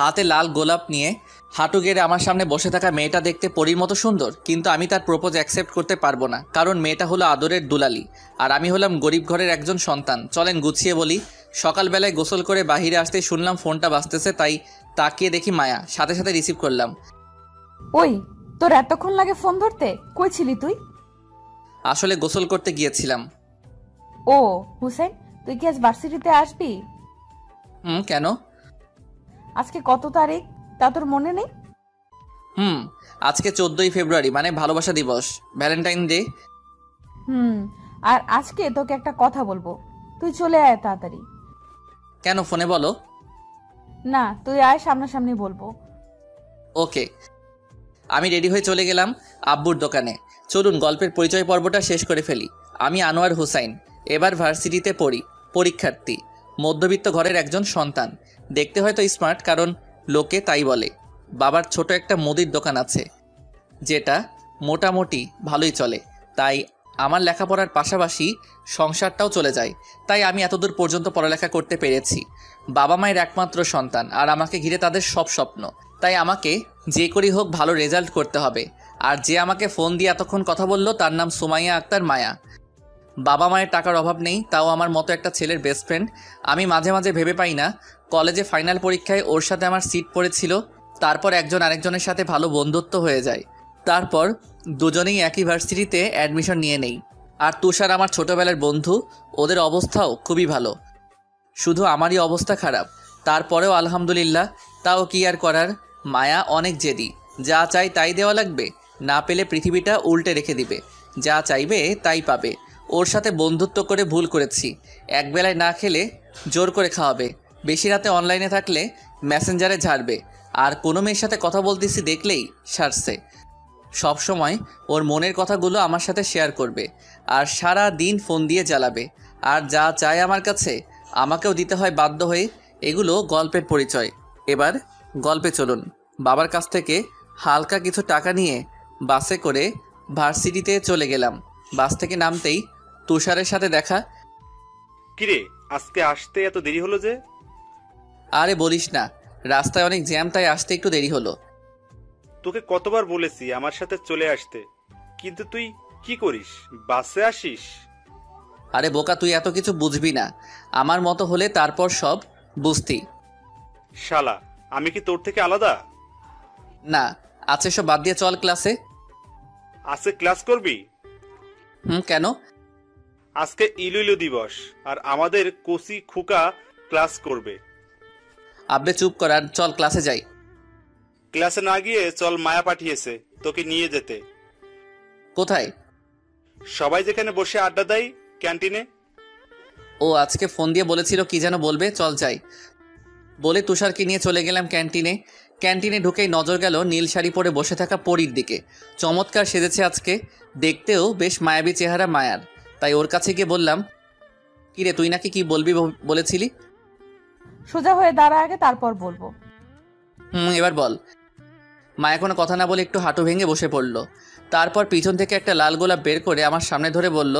হাতে লাল গোলাপ নিয়ে হাঁটু গেড়ে আমার সামনে বসে থাকা মেয়েটা দেখতে পরীর মতো সুন্দর, কিন্তু আমি তার প্রপোজ অ্যাকসেপ্ট করতে পারবো না, কারণ মেয়েটা হলো আদরের দুলালি আর আমি হলাম গরিব ঘরের একজন সন্তান। চলেন গুছিয়ে বলি। সকালবেলায় গোসল করে বাহিরে আসতেই শুনলাম ফোনটা বাজতেছে, তাই তাকিয়ে দেখি মায়া। সাথে সাথে রিসিভ করলাম। ওই, তোর এতক্ষণ লাগে ফোন ধরতে? কই ছিলি তুই? আসলে গোসল করতে গিয়েছিলাম। ও হুসেন, তুই কি আজ ভার্সিটিতে আসবি? কেন? আজকে কত তারিখ তা তোর মনে নেই? আজকে 14ই ফেব্রুয়ারি, মানে ভালোবাসা দিবস, ভ্যালেন্টাইন ডে। আর আজকে তোকে একটা কথা বলবো, তুই চলে আয় তাড়াতাড়ি। কেন, ফোনে বলো। না, তুই আয়, সামনাসামনি বলবো। ওকে। আমি রেডি হয়ে চলে গেলাম আব্বুর দোকানে। চলুন গল্পের পরিচয় পর্বটা শেষ করে ফেলি। আমি আনোয়ার হুসাইন, এবার ভার্সিটিতে পড়ি, পরীক্ষার্থী, মধ্যবিত্ত ঘরের একজন সন্তান। দেখতে হয়তো স্মার্ট, কারণ লোকে তাই বলে। বাবার ছোট একটা মুদির দোকান আছে, যেটা মোটামুটি ভালোই চলে, তাই আমার লেখাপড়ার পাশাপাশি সংসারটাও চলে যায়। তাই আমি এতদূর পর্যন্ত পড়ালেখা করতে পেরেছি। বাবা মায়ের একমাত্র সন্তান, আর আমাকে ঘিরে তাদের সব স্বপ্ন। তাই আমাকে যে করেই হোক ভালো রেজাল্ট করতে হবে। আর যে আমাকে ফোন দিয়ে এতক্ষণ কথা বলল, তার নাম সুমাইয়া আক্তার মায়া। বাবা মায়ের টাকার অভাব নেই, তাও আমার মতো একটা ছেলের বেস্ট ফ্রেন্ড। আমি মাঝে মাঝে ভেবে পাই না, কলেজে ফাইনাল পরীক্ষায় ওর সাথে আমার সিট পড়েছিল, তারপর একজন আরেকজনের সাথে ভালো বন্ধুত্ব হয়ে যায়, তারপর দুজনেই একই ভার্সিটিতে অ্যাডমিশন নিয়ে নেই। আর তুষার আমার ছোটোবেলার বন্ধু, ওদের অবস্থাও খুবই ভালো, শুধু আমারই অবস্থা খারাপ। তারপরেও আলহামদুলিল্লাহ। তাও কি আর করার, মায়া অনেক জেদি, যা চাই তাই দেওয়া লাগবে, না পেলে পৃথিবীটা উল্টে রেখে দিবে, যা চাইবে তাই পাবে। ওর সাথে বন্ধুত্ব করে ভুল করেছি, একবেলায় না খেলে জোর করে খাওয়াবে, বেশি রাতে অনলাইনে থাকলে মেসেঞ্জারে ঝাড়বে, আর কোনো মেয়ের সাথে কথা বলতেছি দেখলেই সারছে। সব সময় ওর মনের কথাগুলো আমার সাথে শেয়ার করবে, আর সারা দিন ফোন দিয়ে জ্বালাবে, আর যা চায় আমার কাছে আমাকেও দিতে হয় বাধ্য হয়ে। এগুলো গল্পের পরিচয়। এবার গল্পে চলুন। বাবার কাছ থেকে হালকা কিছু টাকা নিয়ে বাসে করে ভার্সিটিতে চলে গেলাম। বাস থেকে নামতেই তুষারের সাথে দেখা। কিরে, আজকে আসতে এত দেরি হলো যে? আরে বলিস না, রাস্তায় অনেক জ্যাম, তাই আসতে একটু দেরি হলো। তোকে কতবার বলেছি আমার সাথে চলে আসতে, কিন্তু তুই কি করিস, বাসে আসিস? আরে বোকা, তুই এত কিছু বুঝবি না, আমার মতো হলে তারপর সব বুঝতি। শালা, আমি কি তোর থেকে আলাদা? না, আছে, সব বাদ দিয়ে চল ক্লাসে। আজকে ক্লাস করবি? কেন? আজকে ইলুইলু দিবস, আর আমাদের কোসি খুকা ক্লাস করবে। আব্বে চুপ কর, আর চল ক্লাসে যাই। ক্লাসে না গিয়ে চল, মায়া পাঠিয়েছে তোকে নিয়ে যেতে। কোথায়? সবাই যেখানে বসে আড্ডা দেয়, ক্যান্টিনে। ও আজকে ফোন দিয়ে বলেছিল কি যেন বলবে, চল যাই বলে তুষারকে নিয়ে চলে গেলাম ক্যান্টিনে। ক্যান্টিনে ঢুকেই নজর গেল নীল শাড়ি পরে বসে থাকা পরীর দিকে। চমৎকার সেজেছে আজকে, দেখতেও বেশ মায়াবী চেহারা মায়ার। তাই ওর কাছে গিয়ে বললাম, কিরে তুই নাকি কি বলবি বলেছিলি? সোজা হয়ে দাঁড়া আগে, তারপর বলবো। এবার বল। মায়া কোনো কথা না বলে একটু হাঁটু ভেঙে বসে পড়ল, তারপর পিছন থেকে একটা লাল গোলাপ বের করে আমার সামনে ধরে বলল,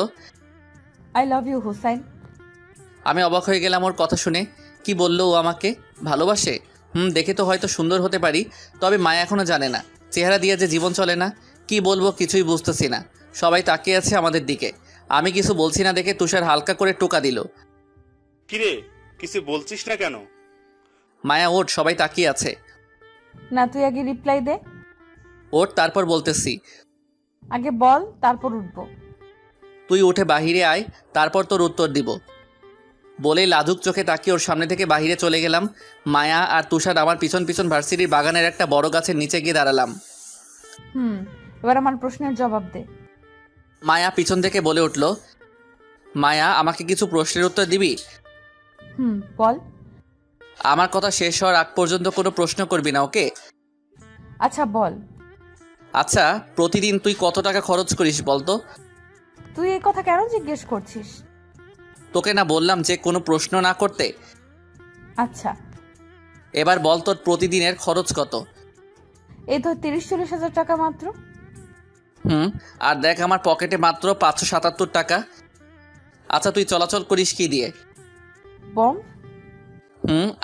আই লাভ ইউ হুসাইন। আমি অবাক হয়ে গেলাম ওর কথা শুনে। কি বললো ও আমাকে ভালোবাসে? দেখে তো হয়তো সুন্দর হতে পারি, তবে মায়া এখনও জানে না চেহারা দিয়ে যে জীবন চলে না। কি বলবো কিছুই বুঝতেছি না। সবাই তাকিয়ে আছে আমাদের দিকে। আমি কিছু বলছি না দেখে তুষার হালকা করে টোকা দিল। কিরে, কিছু বলছিস না কেন? মায়া ওঠ, সবাই তাকিয়ে আছে। না, তুই আগে রিপ্লাই দে। ওঠ, তারপর বলতেছি। আগে বল, তারপর উঠবো। তুই উঠে বাহিরে আয়, তারপর তোর উত্তর দিব। বলেই লাজুক চোখে তাকিয়ে ওর সামনে থেকে বাহিরে চলে গেলাম। মায়া আর তুষার আমার পিছন পিছন ভার্সিটির বাগানের একটা বড় গাছের নিচে গিয়ে দাঁড়ালাম। এবার আমার প্রশ্নের জবাব দে। মায়া পিছন থেকে বলে উঠল, মায়া আমাকে কিছু প্রশ্নের উত্তর দিবি? বল। আমার কথা শেষ হওয়ার আগ পর্যন্ত কোনো প্রশ্ন করবি না, ওকে? আচ্ছা বল। আচ্ছা, প্রতিদিন তুই কত টাকা খরচ করিস বলতো? তুই এই কথা কেন জিজ্ঞেস করছিস? তোকে না বললাম যে কোনো প্রশ্ন না করতে? আচ্ছা, এবার বল তোর প্রতিদিনের খরচ কত? এই ধর 30-40 হাজার টাকা মাত্র। আর দেখ আমার পকেটে মাত্র 577 টাকা। আচ্ছা তুই চলাচল করিস কি দিয়ে? বম।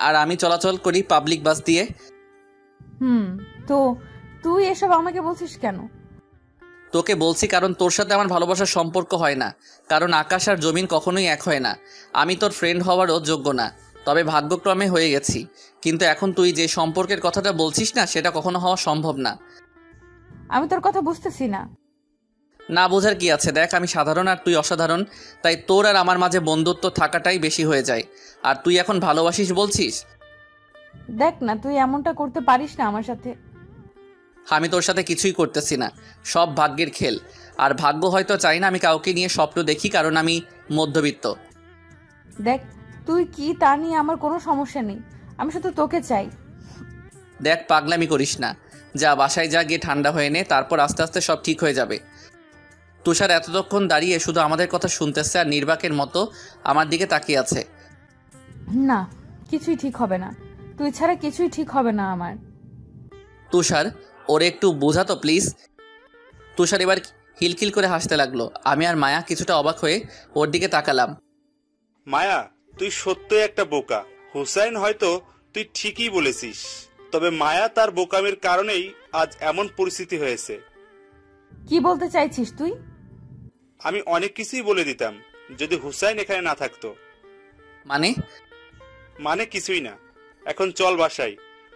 আর আমি চলাচল করি পাবলিক বাস দিয়ে। তো তুই এসব আমাকে বলছিস কেন? তোকে বলছি কারণ তোর সাথে আমার ভালোবাসার সম্পর্ক হয় না, কারণ আকাশ আর জমিন কখনোই এক হয় না। আমি তোর ফ্রেন্ড হওয়ারও যোগ্য না, তবে ভাগ্যক্রমে হয়ে গেছি। কিন্তু এখন তুই যে সম্পর্কের কথাটা বলছিস না, সেটা কখনো হওয়া সম্ভব না। আমি তোর কথা বুঝতেছি না। না বোঝার কি আছে, দেখ আমি সাধারণ আর তুই অসাধারণ, তাই তোর আর আমার মাঝে বন্ধুত্ব থাকাটাই বেশি হয়ে যায়। আর তুই এখন ভালোবাসিস বলছিস? দেখ না, তুই এমনটা করতে পারিস না আমার সাথে। আমি তোর সাথে কিছুই করতেছি না, সব ভাগ্যের খেল। আর ভাগ্য হয়তো চাই না আমি কাউকে নিয়ে স্বপ্ন দেখি, কারণ আমি মধ্যবিত্ত। দেখ, তুই কি তা নিয়ে আমার কোনো সমস্যা নেই, আমি শুধু তোকে চাই। দেখ পাগলামি করিস না, যা বাসায় যা, গিয়ে ঠান্ডা হয়ে নে, তারপর আস্তে আস্তে সব ঠিক হয়ে যাবে। তুষার এতক্ষণ দাঁড়িয়ে শুধু আমাদের কথা শুনতেছে আর নির্বাকের মতো আমার দিকে তাকিয়ে আছে। না, কিছুই ঠিক হবে না, তুই ছাড়া কিছুই ঠিক হবে না আমার। তুষার, ওরে একটু বোঝা তো প্লিজ। তুষার এবার হিলকিল করে হাসতে লাগলো। আমি আর মায়া কিছুটা অবাক হয়ে ওর দিকে তাকালাম। মায়া, তুই সত্যই একটা বোকা। হুসাইন হয়তো তুই ঠিকই বলেছিস, তবে মায়া তার বোকামির কারণেই আজ এমন পরিস্থিতি হয়েছে। কি বলতে চাইছিস তুই? আমি অনেক কিছুই বলে দিতাম যদি হুসাইন এখানে না থাকতো। মানে কিছুই না। এখন চল বাসায়।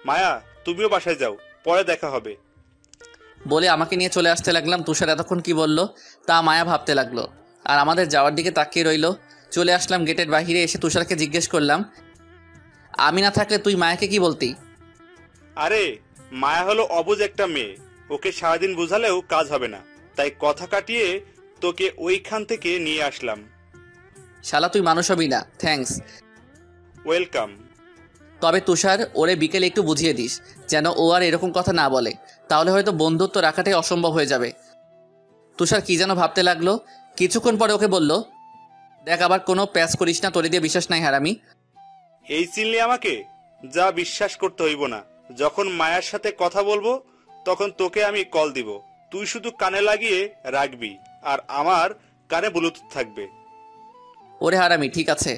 মায়া, তুমিও বাসায় যাও, পরে দেখা হবে। বলে আমাকে নিয়ে চলে আসতে লাগলাম। তুষার এতক্ষণ কি বলল তা মায়া ভাবতে লাগলো, আর আমাদের যাওয়ার দিকে তাকিয়ে রইল। চলে আসলাম গেটের বাইরে, এসে তুষারকে জিজ্ঞেস করলাম, আমি না থাকলে তুই মায়াকে কি বলতি? আরে, মায়া হলো অবুঝ একটা মেয়ে, ওকে সারাদিন বোঝালেও কাজ হবে না, তাই কথা কাটিয়ে তোকে ওইখান থেকে নিয়ে আসলাম। শালা তুই মানুষ হবি না, থ্যাঙ্কস। ওয়েলকাম। তবে তুষার, ওরে বিকেলে একটু বুঝিয়ে দিস যেন ও আর এরকম কথা না বলে, তাহলে হয়তো বন্ধুত্ব রাখাটাই অসম্ভব হয়ে যাবে। তুষার কি যেন ভাবতে লাগলো। কিছুক্ষণ পরে ওকে বলল, দেখ আবার কোনো প্যাচ করিস না, তোরে দিয়ে বিশ্বাস নাই হারামি। এই চিনলি আমাকে? যা, বিশ্বাস করতে হইব না। যখন মায়ার সাথে কথা বলবো তখন তোকে আমি কল দিব, তুই শুধু কানে লাগিয়ে রাখবি, আর আমার কানে ব্লুটুথ থাকবে। ওরে হারামি, ঠিক আছে।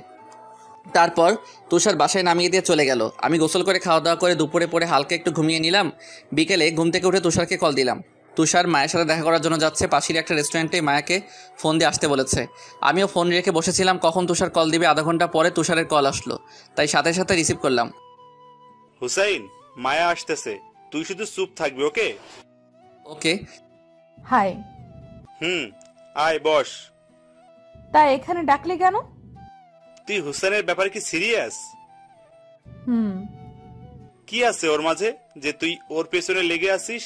তারপর তুষার বাসায় নামিয়ে দিয়ে চলে গেল। আমি গোসল করে খাওয়া দাওয়া করে দুপুরে পরে হালকা একটু ঘুমিয়ে নিলাম। বিকেলে ঘুম থেকে উঠে তুষারকে কল দিলাম। তুষার মায়ের সাথে দেখা করার জন্য যাচ্ছে, পাশের একটা রেস্টুরেন্টে মায়াকে ফোন দিয়ে আসতে বলেছে। আমিও ফোন রেখে বসেছিলাম কখন তুষার কল দিবে। আধা ঘন্টা পরে তুষারের কল আসলো, তাই সাথে সাথে রিসিভ করলাম। হুসাইন, মায়া আসতেছে, তুই শুধু চুপ থাকবি, ওকে? ওকে। হাই। আয় বস। তা এখানে ডাকলি কেন? তুই হুসাইনের ব্যাপারে কি সিরিয়াস? কি আছে ওর মাঝে যে তুই ওর পেছনে লেগে আছিস?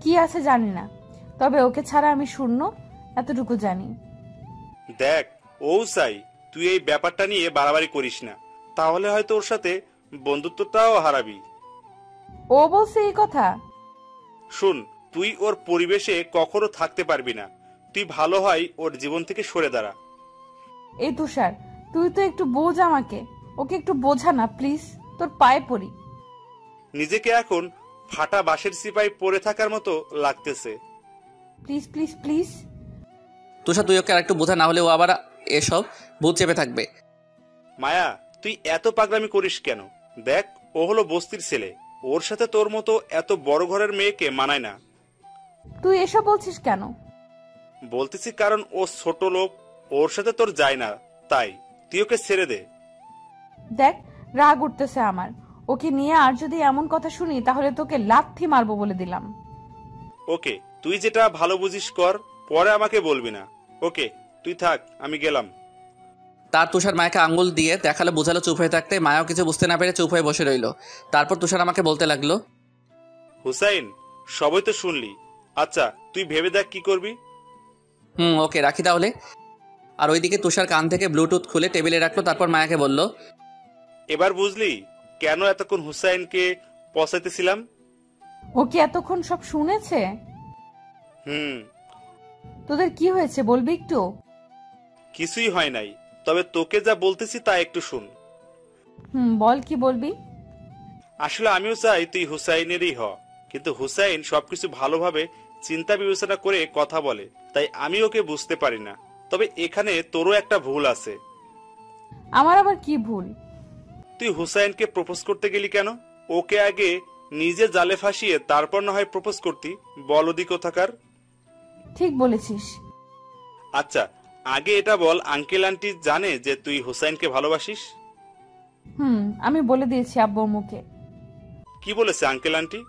কি আছে জানি না, তবে ওকে ছাড়া আমি শূন্য, এতটুকু জানি। দেখ, ও চাই তুই এই ব্যাপারটা নিয়ে বাড়াবাড়ি করিস না, তাহলে হয়তো ওর সাথে বন্ধুত্বটাও হারাবি। ও বলছে এই কথা? শুন, তুই ওর পরিবেশে কখনো থাকতে পারবি না, তুই ভালো হয় ওর জীবন থেকে সরে দাঁড়া। এই তুষার, তুই তো একটু বোঝ আমাকে, ওকে একটু বোঝা না প্লিজ, তোর পায়ে পড়ি। নিজেকে এখন ফাটা বাঁশের সিপাই পড়ে থাকার মতো লাগতেছে। Please please please. তুষার, তুই ওকে আর একটু বোঝা, না হলে ও আবার এসব ভূত চেপে থাকবে। মায়া, তুই এত পাগলামি করিস কেন? দেখ, ও হলো বস্তির ছেলে, ওর সাথে তোর মতো এত বড় ঘরের মেয়েকে মানায় না। তুই এসব বলছিস কেন? বলতেছি কারণ ও ছোট লোক, ওর সাথে তোর যায় না, তাই তুই ওকে ছেড়ে দে। দেখ, রাগ উঠতেছে আমার, ওকে নিয়ে আর যদি এমন কথা শুনি তাহলে তোকে লাথি মারবো বলে দিলাম। ওকে, তুই যেটা ভালো বুঝিস কর, পরে আমাকে বলবি না। ওকে, তুই থাক, আমি গেলাম। তার তুষার মায়াকে আঙ্গুল দিয়ে দেখালো, বোঝালো চুপ হয়ে থাকতে। মায়াও কিছু বুঝতে না পেরে চুপ হয়ে বসে রইল। তারপর তুষার আমাকে বলতে লাগলো, হুসাইন, সবই তো শুনলি, আচ্ছা তুই ভেবে দেখ কি করবি। ওকে, রাখি তাহলে। আর ওইদিকে তুষার কান থেকে ব্লুটুথ খুলে টেবিলে রাখলো। তারপর মায়াকে বলল, এবার বুঝলি কেন এতক্ষণ হুসাইনকে পচাইতেছিলাম? ও কি এতক্ষণ সব শুনেছে? হুম। তোদের কি হয়েছে বলবি একটু? কিছুই হয় নাই, তবে তোকে যা বলতেছি তা একটু শুন। বল, কি বলবি? আসলে আমিও চাই তুই হুসাইনেরই হ, কিন্তু হুসাইন সবকিছু ভালোভাবে চিন্তা বিবেচনা করে কথা বলে, তাই আমি ওকে বুঝতে পারি না। তবে এখানে তোরও একটা ভুল আছে। আমার আবার কি ভুল? তুই হুসাইনকে প্রপোজ করতে গেলি কেন? ওকে আগে নিজে জালে ফাঁসিয়ে তারপর না হয় প্রপোজ করতি, বলদি কোথাকার। ঠিক বলেছিস। আচ্ছা, আগে এটা বল, আঙ্কেল আন্টি জানে যে তুই হুসাইনকে ভালোবাসিস? আমি বলে দিয়েছি আব্বুর মুখে। কি বলেছে আঙ্কেল আন্টি?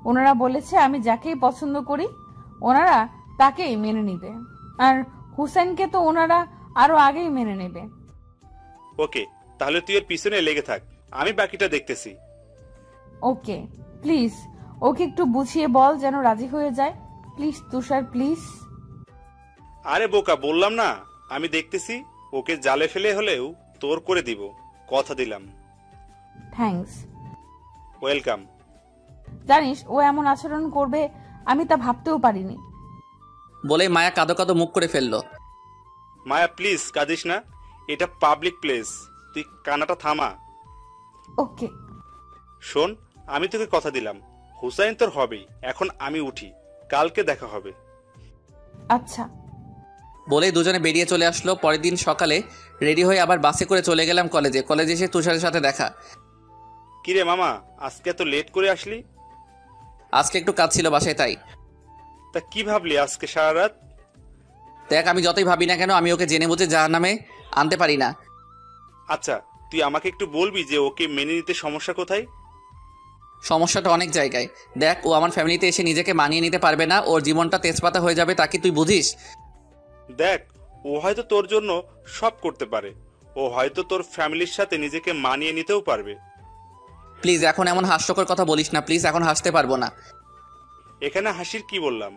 ওনারা বলেছে আমি যাকেই পছন্দ করি ওনারা তাকেই মেনে নিবে, আর হুসেনকে তো ওনারা আরো আগেই মেনে নেবে। ওকে, তাহলে তুই এর পিছনে লেগে থাক, আমি বাকিটা দেখতেছি। ওকে, প্লিজ ওকে একটু বুঝিয়ে বল যেন রাজি হয়ে যায়। Please Tushar, please. আরে বোকা, বললাম না আমি দেখতেছি। ওকে জালে ফেলে হলেও তোর করে দিব, কথা দিলাম। থ্যাঙ্কস। ওয়েলকাম। জানিস ও এমন আচরণ করবে আমি তা ভাবতেও পারিনি। বলে মায়া কাঁদো কাঁদো মুখ করে ফেললো। মায়া প্লিজ কাঁদিস না, এটা পাবলিক প্লেস, তুই কানাটা থামা। ওকে। শোন, আমি তোকে কথা দিলাম, হুসাইন তোর হবেই। এখন আমি উঠি, কালকে দেখা হবে। আচ্ছা। বলেই দুজনে বেরিয়ে চলে আসলো। পরের দিন সকালে রেডি হয়ে আবার বাসে করে চলে গেলাম কলেজে। কলেজে এসে তুষারের সাথে দেখা। কিরে মামা, আজকে এত লেট করে আসলি? আজকে একটু কাজ ছিল বাসায়, তাই। তা কি ভাবলি আজকে সারা রাত? দেখ, আমি যতই ভাবি না কেন আমি ওকে জেনে বুঝে জাহান্নামে আনতে পারি না। আচ্ছা, তুই আমাকে একটু বলবি যে ওকে মেনে নিতে সমস্যা কোথায়? সমস্যাটা অনেক জায়গায়। দেখ, ও আমার ফ্যামিলিতে এসে নিজেকে মানিয়ে নিতে পারবে না, ওর জীবনটা তেজপাতা হয়ে যাবে, তা কি তুই বুঝিস? দেখ, ও হয়তো তোর জন্য সব করতে পারে, ও হয়তো তোর ফ্যামিলির সাথে নিজেকে মানিয়ে নিতেও পারবে। প্লিজ এখন এমন হাস্যকর কথা বলিস না, প্লিজ, এখন হাসতে পারবো না। এখানে হাসির কি বললাম?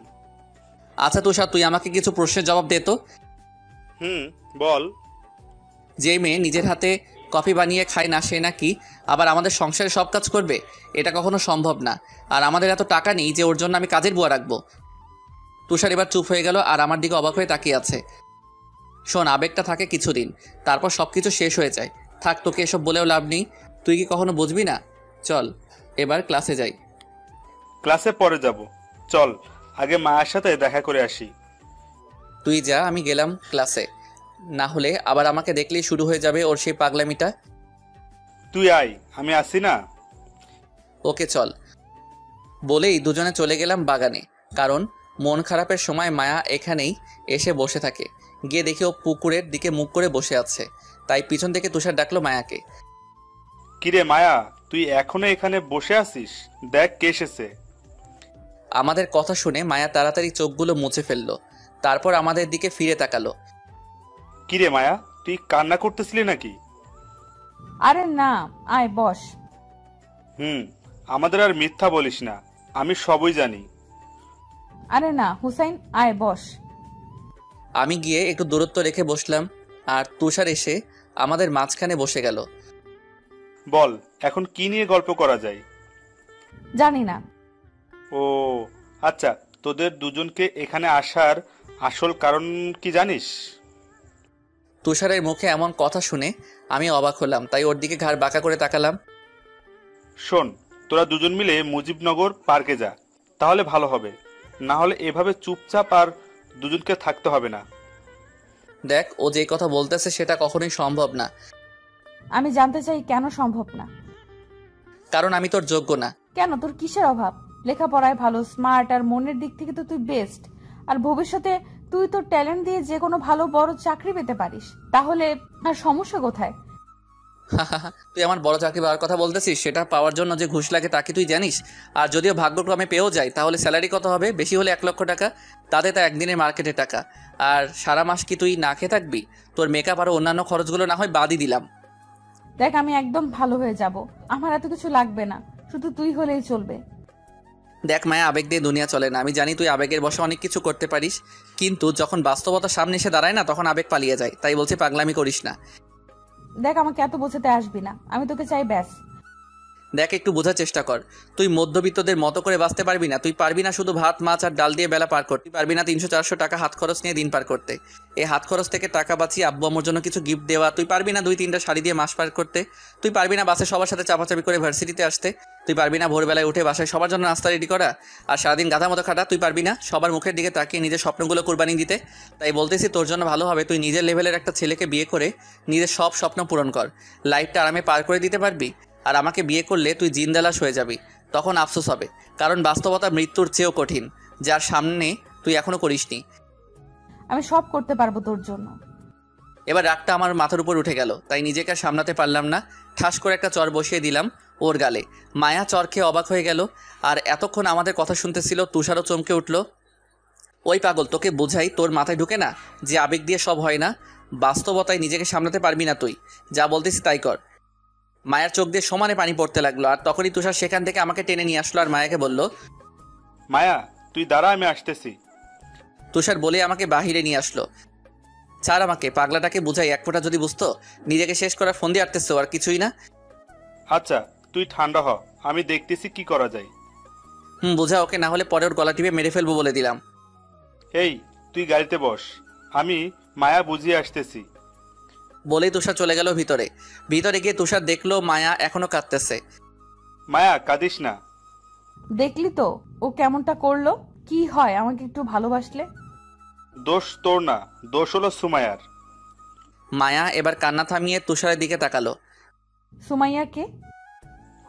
আচ্ছা তুষার, তুই আমাকে কিছু প্রশ্নের জবাব দে তো। বল। যে মেয়ে নিজের হাতে কফি বানিয়ে খায় না সে নাকি আবার আমাদের সংসারে সব কাজ করবে? এটা কখনো সম্ভব না। আর আমাদের এত টাকা নেই যে ওর জন্য আমি কাজের বুয়া রাখবো। তুষার এবার চুপ হয়ে গেল আর আমার দিকে অবাক হয়ে তাকিয়ে আছে। শোন, আবেগটা থাকে কিছুদিন, তারপর সব কিছু শেষ হয়ে যায়। থাক, তোকে এসব বলেও লাভ নেই, তুই কি কখনো বুঝবি না? চল এবার ক্লাসে যাই। ক্লাসে পরে যাব, চল আগে মায়ের সাথে দেখা করে আসি। তুই যা, আমি গেলাম ক্লাসে। না হলে আবার আমাকে দেখলেই শুরু হয়ে যাবে ওর সেই পাগলামিটা। তুই আয়, আমি আসি না। ওকে চল। বলেই দুজনে চলে গেলাম বাগানে, কারণ মন খারাপের সময় মায়া এখানেই এসে বসে থাকে। গিয়ে দেখি ও পুকুরের দিকে মুখ করে বসে আছে, তাই পিছন থেকে তুষার ডাকলো মায়াকে। কিরে মায়া, তুই এখনো এখানে বসে আছিস? দেখ কে এসেছে। আমাদের কথা শুনে মায়া তাড়াতাড়ি চোখগুলো মুছে ফেললো, তারপর আমাদের দিকে ফিরে তাকালো। কিরে মায়া, তুই কান্না করতেছিলি নাকি? আরে না, আয় বস। আমাদের আর মিথ্যা বলিস না, আমি সবই জানি। আরে না হুসাইন, আয় বস। আমি গিয়ে একটু দূরত্ব রেখে বসলাম, আর তুষার এসে আমাদের মাঝখানে বসে গেল। বল, এখন কি নিয়ে গল্প করা যায়? জানি না। ও আচ্ছা, তোদের দুজনকে এখানে আসার আসল কারণ কি জানিস? তুষারের মুখে এমন কথা শুনে আমি অবাক হলাম, তাই ওর দিকে ঘাড় বাঁকা করে তাকালাম। শোন, তোরা দুজন মিলে মুজিবনগর পার্কে যা, তাহলে ভালো হবে। না হলে এভাবে চুপচাপ আর দুজনকে থাকতে হবে না। দেখ, ও যে কথা বলতেছে সেটা কখনোই সম্ভব না। আমি জানতে চাই কেন সম্ভব না? কারণ আমি তোর যোগ্য না। কেন, তোর কিসের অভাব? লেখাপড়ায় ভালো, স্মার্ট, আর মনের দিক থেকে তো তুই বেস্ট। আর ভবিষ্যতে তুই তোর ট্যালেন্ট দিয়ে যে কোনো ভালো বড় চাকরি পেতে পারিস, তাহলে আর সমস্যা কোথায়? তুই আমার বড় চাকরি পাওয়ার কথা বলতেছিস? সেটা পাওয়ার জন্য যে ঘুষ লাগে তা কি তুই জানিস? আর যদিও ভাগ্যক্রমে পেয়েও যায় তাহলে স্যালারি কত হবে? বেশি হলে 1 লক্ষ টাকা, তাতে তা একদিনের মার্কেটের টাকা। আর সারা মাস কি তুই না খেয়ে থাকবি? তোর মেকআপ আর অন্যান্য খরচগুলো না হয় বাদই দিলাম। দেখ, আমি একদম ভালো হয়ে যাব, আমার এত কিছু লাগবে না, শুধু তুই হলেই চলবে। দেখ মায়া, আবেগ দিয়ে দুনিয়া চলে না। আমি জানি তুই আবেগের বশে অনেক কিছু করতে পারিস, কিন্তু যখন বাস্তবতা সামনে এসে দাঁড়ায় না তখন আবেগ পালিয়ে যায়। তাই বলছি, পাগলামি করিস না। দেখ, আমাকে এত বোঝাতে আসবি না, আমি তোকে চাই ব্যাস। দেখ, একটু বোঝার চেষ্টা কর। তুই মধ্যবিত্তদের মতো করে বাঁচতে পারবি না। তুই পারবি না শুধু ভাত মাছ আর ডাল দিয়ে বেলা পার করতে, তুই পারবি না 300-400 টাকা হাত খরচ নিয়ে দিন পার করতে। এই হাত খরচ থেকে টাকা বাঁচিয়ে আব্বু আম্মুর জন্য কিছু গিফট দেওয়া। তুই পারবি না 2-3টা শাড়ি দিয়ে মাস পার করতে। তুই পারবি না বাসে সবার সাথে চাপাচাপি করে ভার্সিটিতে আসতে। তুই পারবি না ভোরবেলায় উঠে বাসায় সবার জন্য নাস্তা রেডি করা আর সারাদিন গাধা মতো খাটা। তুই পারবি না সবার মুখের দিকে তাকিয়ে নিজের স্বপ্নগুলো কুরবানি দিতে। তাই বলতেছি, তোর জন্য ভালো হবে তুই নিজের লেভেলের একটা ছেলেকে বিয়ে করে নিজের সব স্বপ্ন পূরণ কর। লাইফটা আরামে পার করে দিতে পারবি। আর আমাকে বিয়ে করলে তুই জিন্দালাশ হয়ে যাবি। তখন আফসোস হবে, কারণ বাস্তবতা মৃত্যুর চেয়েও কঠিন, যার সামনে তুই এখনো করিসনি। আমি সব করতে পারবো তোর জন্য। এবার রাগটা আমার মাথার উপর উঠে গেল, তাই নিজেকে আর সামলাতে পারলাম না। ঠাস করে একটা চর বসিয়ে দিলাম ওর গালে। মায়া চর খেয়ে অবাক হয়ে গেল। আর এতক্ষণ আমাদের কথা শুনতেছিল তুষারও চমকে উঠল। ওই পাগল, তোকে বোঝাই, তোর মাথায় ঢুকে না যে আবেগ দিয়ে সব হয় না। বাস্তবতায় নিজেকে সামলাতে পারবি না তুই। যা বলতেছি তাই কর। মায়ার চোখ দিয়ে সমানে পানি পড়তে লাগলো। আর তখনই তুষার সেখান থেকে আমাকে টেনে নিয়ে আসলো আর মায়াকে বলল, মায়া তুই দাঁড়া, আমি আসতেছি। তুষার বলে আমাকে বাহিরে নিয়ে আসলো। ছাড় আমাকে, পাগলাটাকে বুঝাই, এক ফোঁটা যদি বুঝতো। নিজেকে শেষ করার ফোন দিয়ে আটতেছো আর কিছুই না। আচ্ছা তুই ঠান্ডা হ, আমি দেখতেছি কি করা যায়। বোঝা ওকে, না হলে পরে ওর গলা টিপে মেরে ফেলবো বলে দিলাম। এই তুই গাড়িতে বস, আমি মায়া বুঝিয়ে আসতেছি। বলেই তুষার চলে গেল ভিতরে। ভিতরে গিয়ে তুষার দেখলো মায়া এখনো কাঁদতেছে। মায়া কাঁদিস না। দেখলি তো ও কেমনটা করলো। কি হয় আমাকে একটু ভালোবাসলে? দোষ তোর না, দোষ হলো সুমায়ার। মায়া এবার কান্না থামিয়ে তুষারের দিকে তাকালো। সুমাইয়া কে?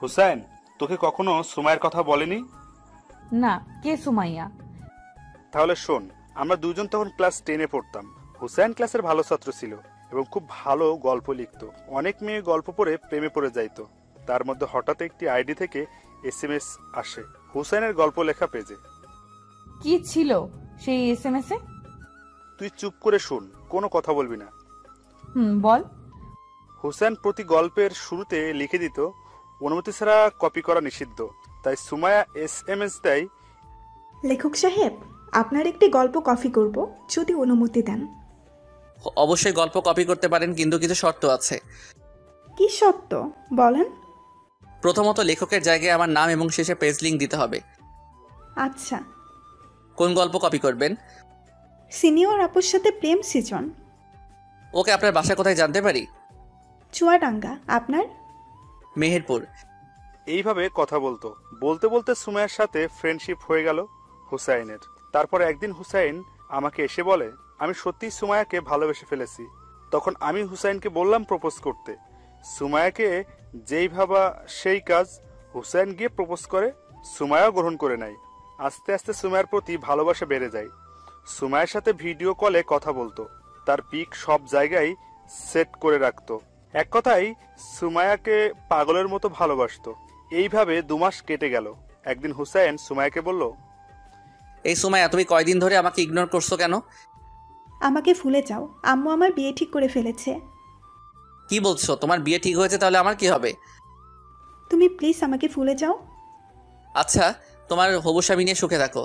হুসাইন তোকে কখনো সুমায়ের কথা বলেনি? না, কে সুমাইয়া? তাহলে শোন, আমরা দুজন তখন ক্লাস 10-এ পড়তাম। হুসাইন ক্লাসের ভালো ছাত্র ছিল এবং খুব ভালো গল্প লিখতো। অনেক মেয়ে গল্প পড়ে প্রেমে পড়ে যাইতো। তার মধ্যে হঠাৎ একটি আইডি থেকে SMS আসে হুসাইনের গল্প লেখা পেজে। কি ছিল সেই SMS এ? তুই চুপ করে শুন, কোনো কথা বলবি না। বল। হুসাইন প্রতি গল্পের শুরুতে লিখে দিত, অনুমতি ছাড়া কপি করা নিষিদ্ধ। তাই সুমায়া SMS দেয়, লেখক সাহেব, আপনার একটি গল্প কপি করব, যদি অনুমতি দেন। অবশ্যই গল্প কপি করতে পারেন, কিন্তু কিছু শর্ত আছে। কি সত্য বলেন? প্রথমত, লেখকের জায়গায় আমার নাম এবং শেষে পেজ লিঙ্ক দিতে হবে। আচ্ছা। কোন গল্প কপি করবেন? সিনিয়র আপুর সাথে প্রেম সিজন। ওকে, আপনার বাসা কোথায় জানতে পারি? চুয়াডাঙ্গা। আপনার? মেহেরপুর। এইভাবে কথা বলতো। বলতে বলতে সুমায়ার সাথে ফ্রেন্ডশিপ হয়ে গেল হুসাইনের। তারপর একদিন হুসাইন আমাকে এসে বলে, আমি সত্যিই সুমায়াকে ভালোবেসে ফেলেছি। তখন আমি হুসাইনকে বললাম প্রপোজ করতে। সুমায়াকে যেই ভাবা সেই কাজ, হুসাইন গিয়ে প্রপোজ করে। সুমায়াও গ্রহণ করে নেয়। আস্তে আস্তে সুমায়ার প্রতি ভালোবাসা বেড়ে যায়। সুমায়ার সাথে ভিডিও কলে কথা বলতো, তার পিক সব জায়গায় সেট করে রাখতো। এক কথায় সুমায়াকে পাগলের মতো ভালোবাসতো। এইভাবে 2 মাস কেটে গেল। একদিন হুসাইন সুমায়াকে বলল, এই সুমাইয়া, তুমি কয়দিন ধরে আমাকে ইগনোর করছো কেন? আমাকে ভুলে যাও, আম্মু আমার বিয়ে ঠিক করে ফেলেছে। কি বলছো? তোমার বিয়ে ঠিক হয়েছে, তাহলে আমার কি হবে? তুমি প্লিজ আমাকে ভুলে যাও। আচ্ছা, তোমার হবু স্বামী নিয়ে সুখে থাকো।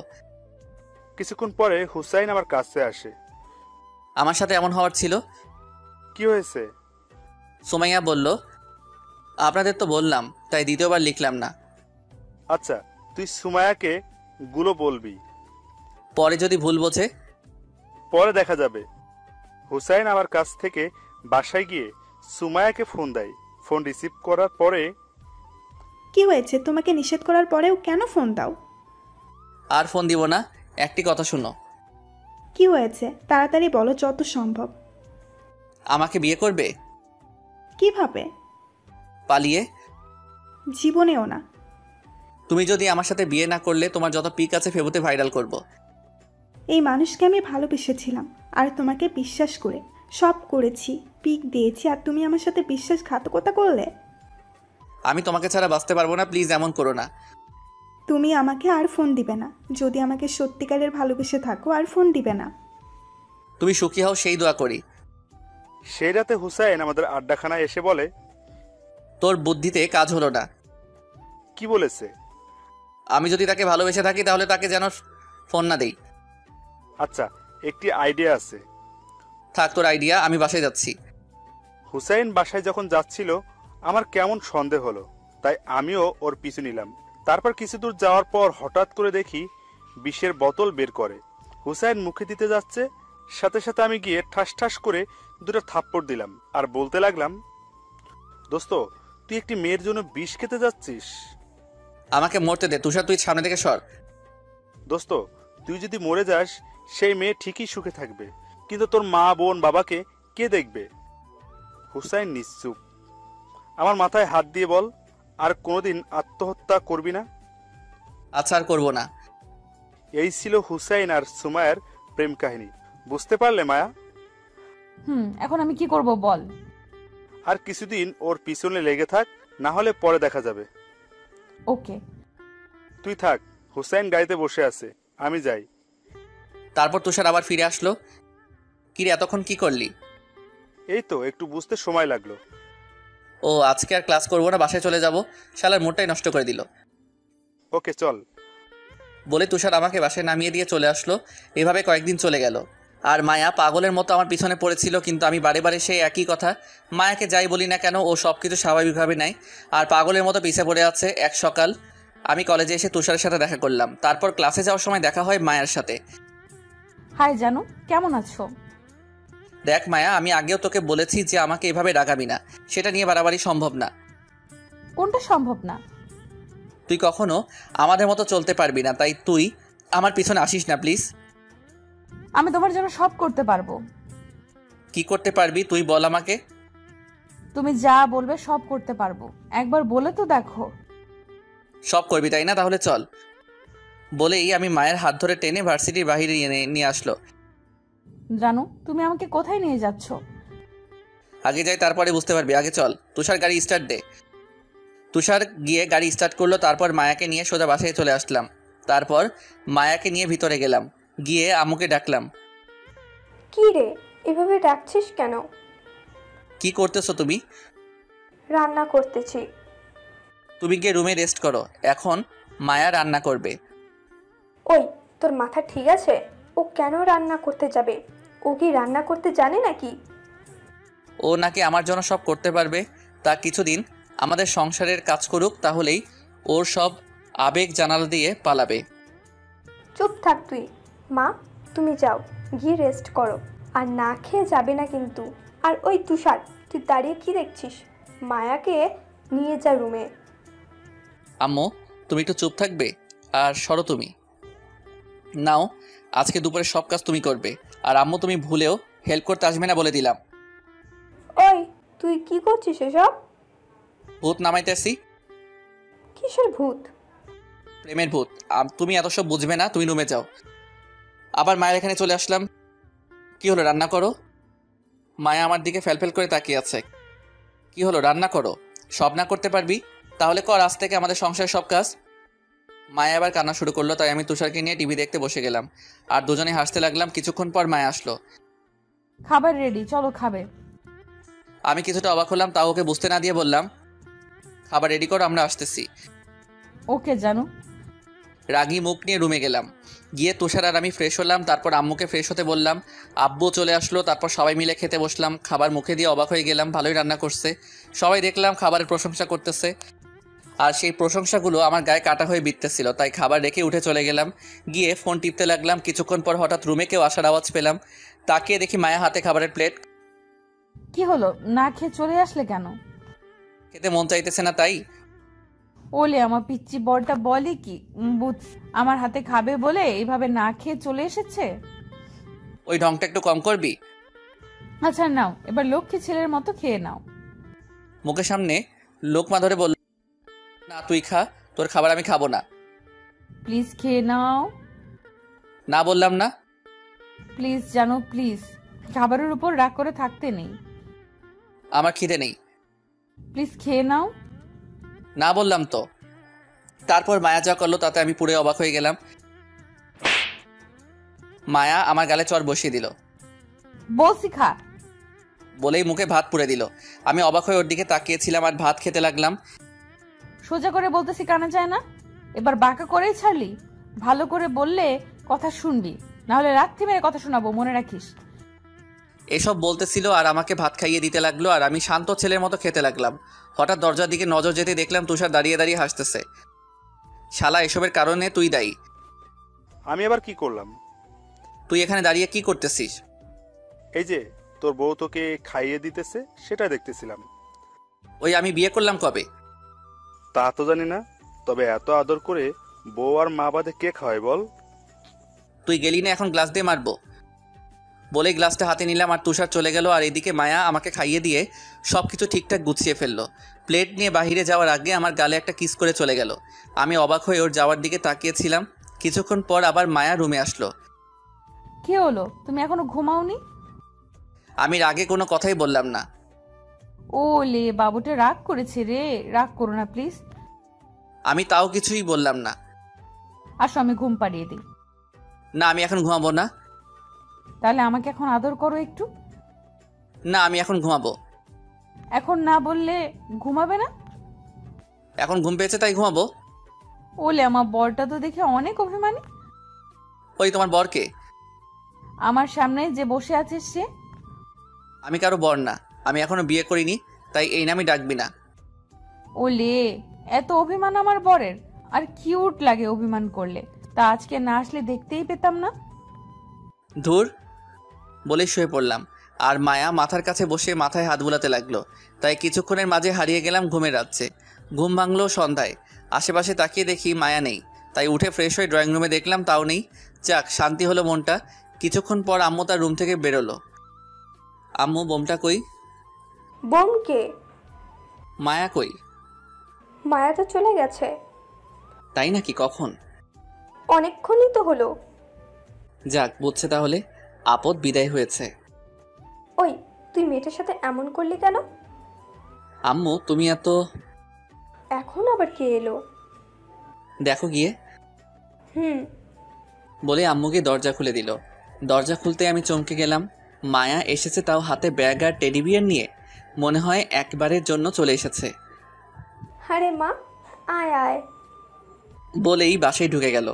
কিছুক্ষণ পরে হুসাইন আমার কাছে আসে। আমার সাথে এমন হওয়ার ছিল? কি হয়েছে? সুমাইয়া বলল, আপনাদের তো বললাম, তাই দ্বিতীয়বার লিখলাম না। আচ্ছা, তুই সুমায়াকে গুলো বলবি, পরে যদি ভুল বোঝে? পরে দেখা যাবে। হুসাইন আমার কাছ থেকে বাসায় গিয়ে সুমায়াকে ফোন দেয়। ফোন রিসিভ করার পরে, কি হয়েছে? তোমাকে নিষেধ করার পরেও কেন ফোন দাও? আর ফোন দিব না, একটি কথা শুনো। কি হয়েছে? তাড়াতাড়ি বলো যত সম্ভব। আমাকে বিয়ে করবে? কিভাবে? পালিয়ে। জীবনেও না। তুমি যদি আমার সাথে বিয়ে না করলে তোমার যত পিক আছে ফেবুতে ভাইরাল করব। এই মানুষকে আমি ভালোবেসেছিলাম আর তোমাকে বিশ্বাস করে সব করেছি, পিক দিয়েছি, আর তুমি আমার সাথে বিশ্বাসঘাতকতা করলে। আমি তোমাকে ছাড়া বাঁচতে পারবো না, প্লিজ এমন করো না। তুমি আমাকে আর ফোন দিবে না। যদি আমাকে সত্যিকারের ভালোবেসে থাকো, আর ফোন দিবে না। তুমি সুখী হও সেই দোয়া করি। সেই রাতে হুসাইন আমাদের আড্ডাখানায় এসে বলে, তোর বুদ্ধিতে কাজ হলো না। কি বলেছে? আমি যদি তাকে ভালোবেসে থাকি তাহলে তাকে যেন ফোন না দেই। আচ্ছা, একটি আইডিয়া আছে। থাক তোর আইডিয়া, আমি বাসায় যাচ্ছি। হুসাইন বাসায় যখন যাচ্ছিল আমার কেমন সন্দেহ হলো। তাই আমিও ওর পিছু নিলাম। তারপর কিছু দূর যাওয়ার পর হঠাৎ করে দেখি বিষের বোতল বের করে। হুসাইন মুখে দিতে যাচ্ছে, সাথে সাথে আমি গিয়ে ঠাস ঠাস করে দুটো থাপ্পড় দিলাম আর বলতে লাগলাম, দোস্ত তুই একটি মেয়ের জন্য বিষ খেতে যাচ্ছিস? আমাকে মরতে দে তুষার, তুই সামনে থেকে সর। দোস্ত তুই যদি মরে যাস সেই মেয়ে ঠিকই সুখে থাকবে, কিন্তু তোর মা বোন বাবাকে কে দেখবে? হুসাইন নিশ্চুপ। আমার মাথায় হাত দিয়ে বল, আর কোনোদিন আত্মহত্যা করবি না? আচ্ছা, আর করবো না। এই ছিল হুসাইন আর সুমাইয়ার প্রেম কাহিনী। বুঝতে পারলে মায়া? এখন আমি কি করব বল। আর কিছুদিন ওর পিছনে লেগে থাক, না হলে পরে দেখা যাবে। ওকে। তুই থাক, হুসাইন গাড়িতে বসে আছে, আমি যাই। তারপর তুষার আবার ফিরে আসলো। কিরে এতক্ষণ কি করলি? এই তো একটু বুঝতে সময় লাগলো। ও আজকে আর ক্লাস করবো না, বাসায় চলে যাব। শালার মুডটাই নষ্ট করে দিল। ওকে চল। বলে তুষার আমাকে বাসায় নামিয়ে দিয়ে চলে আসলো। এভাবে কয়েকদিন চলে গেল। আর মায়া পাগলের মতো আমার পিছনে পড়েছিল, কিন্তু আমি বারে বারে সেই একই কথা। মায়াকে যাই বলি না কেন ও সব কিছু স্বাভাবিকভাবে নেয়, আর পাগলের মতো পিছে পড়ে আছে। এক সকাল আমি কলেজে এসে তুষারের সাথে দেখা করলাম। তারপর ক্লাসে যাওয়ার সময় দেখা হয় মায়ার সাথে। হাই জানু, কেমন আছো? দেখ মায়া, আমি আগেও তোকে বলেছি যে আমাকে এভাবে রাগাবি না, সেটা নিয়ে বাড়াবাড়ি সম্ভব না। কোনটা সম্ভব না? তুই কখনো আমাদের মতো চলতে পারবি না, তাই তুই আমার পিছনে আসিস না প্লিজ। আমি তোমার জন্য সব করতে পারবো। কি করতে পারবি তুই বল আমাকে। তুমি যা বলবে সব করতে পারবো, একবার বলে তো দেখো। সব করবি তাই না? তাহলে চল। বলেই আমি মায়ের হাত ধরে টেনে ভার্সিটির বাহিরে নিয়ে আসলো। জানু, তুমি আমাকে কোথায় নিয়ে যাচ্ছ? আগে যাই তারপরে বুঝতে পারবি, আগে চল। তুষার গাড়ি স্টার্ট দে। তুষার গিয়ে গাড়ি স্টার্ট করলো। তারপর মায়াকে নিয়ে সোজা বাসায় চলে আসলাম। তারপর মায়াকে নিয়ে ভিতরে গেলাম, গিয়ে আম্মুকে ডাকলাম। কি রে, এভাবে ডাকছিস কেন? কি করতেছো তুমি? রান্না করতেছি। তুমি গিয়ে রুমে রেস্ট করো, এখন মায়া রান্না করবে। ওই, তোর মাথা ঠিক আছে? ও কেন রান্না করতে যাবে? ও কি রান্না করতে জানে নাকি? ও নাকি আমার জন্য সব করতে পারবে। তা কিছুদিন আমাদের সংসারের কাজ করুক, তাহলেই ওর সব আবেগ জানালা দিয়ে পালাবে। চুপ থাক তুই। মা, তুমি যাও, গিয়ে রেস্ট করো, আর না খেয়ে যাবে না কিন্তু। আর ওই তুষার, তুই দাঁড়িয়ে কি দেখছিস? মায়াকে নিয়ে যা রুমে। আম্মু তুমি একটু চুপ থাকবে, আর সরো তুমি। নাও, আজকে দুপুরে সব কাজ তুমি করবে। আর আম্মু তুমি ভুলেও হেল্প করতে আসবে না বলে দিলাম। ওই, তুই কি করছিস এসব? ভূত নামাইতেছি। কিসের ভূত? প্রেমের ভূত। তুমি এত সব বুঝবে না, তুমি রুমে যাও। আবার মায়ের এখানে চলে আসলাম। কি হলো, রান্না করো। মায়া আমার দিকে ফেলফেল করে তাকিয়ে আছে। কি হলো, রান্না করো। সব না করতে পারবি? তাহলে কর আজ থেকে আমাদের সংসারের সব কাজ। মায়া আবার কান্না শুরু করলো, তাই আমি তুষারকে নিয়ে টিভি দেখতে বসে গেলাম। আর দুজনে হাসতে লাগলাম। কিছুক্ষণ পর মায়া আসলো। খাবার রেডি, চলো খাবে। আমি কিছুটা অবাক হলাম, তাও ওকে বুঝতে না দিয়ে বললাম, খাবার রেডি করো, আমরা আসতেছি। ওকে জানু। রাগী মুখ নিয়ে রুমে গেলাম। গিয়ে তুষার আর আমি ফ্রেশ হলাম। তারপর আম্মুকে ফ্রেশ হতে বললাম। আব্বু চলে আসলো। তারপর সবাই মিলে খেতে বসলাম। খাবার মুখে দিয়ে অবাক হয়ে গেলাম, ভালোই রান্না করছে। সবাই দেখলাম খাবারের প্রশংসা করতেছে, আর সেই প্রশংসাগুলো আমার গায়ে কাটা হয়ে বিঁধতেছিল। তাই খাবার রেখে উঠে চলে গেলাম। গিয়ে ফোন টিপতে লাগলাম। কিছুক্ষণ পর হঠাৎ রুমে কেউ আসার আওয়াজ পেলাম। তাকিয়ে দেখি মায়া হাতে খাবারের প্লেট। কি হলো, না খেয়ে চলে আসলে কেন? খেতে মন চাইতেছে না তাই। ওলে আমার পিচ্চি বড়টা বলে কি, বুঝ আমার হাতে খাবে বলে এইভাবে না খেয়ে চলে এসেছে। ওই ঢংটা একটু কম করবি। আচ্ছা নাও, এবার লক্ষ্মী ছেলের মতো খেয়ে নাও। মুখের সামনে লোকমা ধরে বলল, না তুই খা, তোর খাবার আমি খাবো না। প্লিজ খেয়ে নাও। না বললাম না। প্লিজ জানো, প্লিজ। খাবারের উপর রাগ করে থাকতে নেই। আমার খিদে নেই। প্লিজ খেয়ে নাও। না বললাম তো। তারপর মায়া যা করলো তাতে আমি পুরো অবাক হয়ে গেলাম। মায়া আমার গালে চড় বসিয়ে দিল। বলছি খা। বলেই মুখে ভাত পুরে দিল। আমি অবাক হয়ে ওর দিকে তাকিয়েছিলাম আর ভাত খেতে লাগলাম। সোজা করে বলতেছি কানে যায় না, এবার বাঁকা করেই ছাড়লি। ভালো করে বললে কথা শুনবি, না হলে রাত্রি মেরে কথা শোনাবো, মনে রাখিস। এসব বলতেছিল আর আমাকে ভাত খাইয়ে দিতে লাগলো, আর আমি শান্ত ছেলের মতো খেতে লাগলাম। হঠাৎ দরজার দিকে নজর যেতে দেখলাম তুষার দাঁড়িয়ে দাঁড়িয়ে হাসতেছে। শালা, এসবের কারণে তুই দায়ী। আমি আবার কি করলাম? তুই এখানে দাঁড়িয়ে কি করতেছিস? এই যে তোর বউ তোকে খাইয়ে দিতেছে, সেটা দেখতেছিলাম। ওই আমি বিয়ে করলাম কবে? তা তো জানি না, তবে এত আদর করে বউ আর মা বাদে কে খাওয়ায় বল? তুই গেলি না, এখন গ্লাস দিয়ে মারবো। বলে গ্লাসটা হাতে নিলাম আর তুষার চলে গেল, আর এদিকে মায়া আমাকে খাইয়ে দিয়ে সব কিছু ঠিকঠাক গুছিয়ে ফেললো। প্লেট নিয়ে বাহিরে যাওয়ার আগে আমার গালে একটা কিস করে চলে গেল। আমি অবাক হয়ে ওর যাওয়ার দিকে তাকিয়েছিলাম। কিছুক্ষণ পর আবার মায়া রুমে আসলো। কি হলো, তুমি এখনো ঘুমাওনি? আমি রাগে কোনো কথাই বললাম না। ও লে, বাবুটা রাগ করেছে রে। রাগ করো না প্লিজ। আমি তাও কিছুই বললাম না। আসো, আমি ঘুম পাড়িয়ে দিই। না, আমি এখন ঘুমাবো না। তাহলে আমাকে এখন আদর করো একটু। না, আমি এখন ঘুমাবো। এখন না বললে ঘুমাবে না? এখন ঘুম পেয়েছে তাই ঘুমাবো। ওলে, আমার বরটা তো দেখে অনেক অভিমানী। ওই তোমার বরকে? আমার সামনে যে বসে আছে সে। আমি কারো বর না, আমি এখনো বিয়ে করিনি, তাই এই নামই ডাকবি না। ওলে, এত অভিমান আমার বরের। আর কিউট লাগে অভিমান করলে। তা আজকে না আসলে দেখতেই পেতাম না। ধুর, বলে শুয়ে পড়লাম। আর মায়া মাথার কাছে বসে মাথায় হাত বুলাতে লাগলো। তাই কিছুক্ষণের মাঝে হারিয়ে গেলাম ঘুমের রাজ্যে। ঘুম ভাঙলো সন্ধ্যায়। আশেপাশে তাকিয়ে দেখি মায়া নেই। তাই উঠে ফ্রেশ হয়ে ড্রয়িং রুমে দেখলাম তাও নেই। যাক, শান্তি হলো মনটা। কিছুক্ষণ পর আম্মু তার রুম থেকে বেরোলো। আম্মু, বোমটা কই? বোমকে? মায়া কই? মায়া তো চলে গেছে। তাই নাকি? কখন? অনেকক্ষণই তো হলো। যাক, বুঝছে তাহলে আপদ বিদায় হয়েছে। ওই, তুই মেয়েটার সাথে এমন করলি কেন? আম্মু, তুমি এত... এখন আবার কে এলো? দেখো গিয়ে। বলে আম্মুকে দরজা খুলে দিল। দরজা খুলতে আমি চমকে গেলাম। মায়া এসেছে, তাও হাতে ব্যাগ আর টেডি বিয়ার নিয়ে। মনে হয় একবারের জন্য চলে এসেছে। আরে মা, আয় আয় বলেই বাসায় ঢুকে গেল।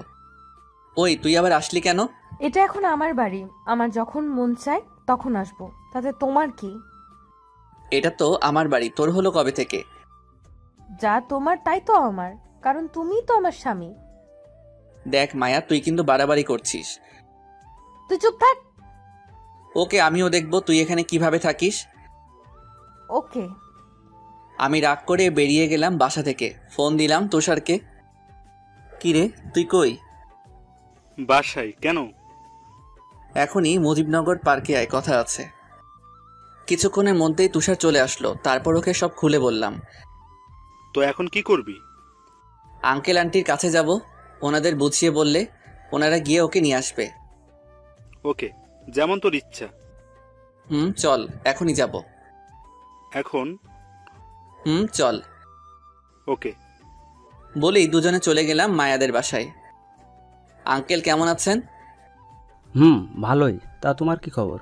ওই, তুই আবার আসলি কেন? এটা এখন আমার বাড়ি। আমার যখন মন চায় তখন আসবো, তাতে তোমার কি? এটা তো আমার বাড়ি, তোর হলো কবে থেকে? যা তোমার তাই তো আমার, কারণ তুমিই তো আমার স্বামী। দেখ মায়া, তুই কিন্তু বাড়াবাড়ি করছিস। তুই চুপ থাক। ওকে, আমিও দেখবো তুই এখানে কিভাবে থাকিস। ওকে। আমি রাগ করে বেরিয়ে গেলাম বাসা থেকে। ফোন দিলাম তুষারকে। কিরে, তুই কই? বাসায়। কেন? এখনই মুজিবনগর পার্কে আয়, কথা আছে। কিছুক্ষণের মধ্যেই তুষার চলে আসলো। তারপর ওকে সব খুলে বললাম। তো এখন কি করবি? আঙ্কেল আন্টির কাছে যাব, ওনাদের বুঝিয়ে বললে ওনারা গিয়ে ওকে নিয়ে আসবে। ওকে, যেমন তোর ইচ্ছা। চল, এখনই যাব। এখন? চল। ওকে। বলেই দুজনে চলে গেলাম মায়াদের বাসায়। আঙ্কেল কেমন আছেন? ভালোই। তা তোমার কি খবর?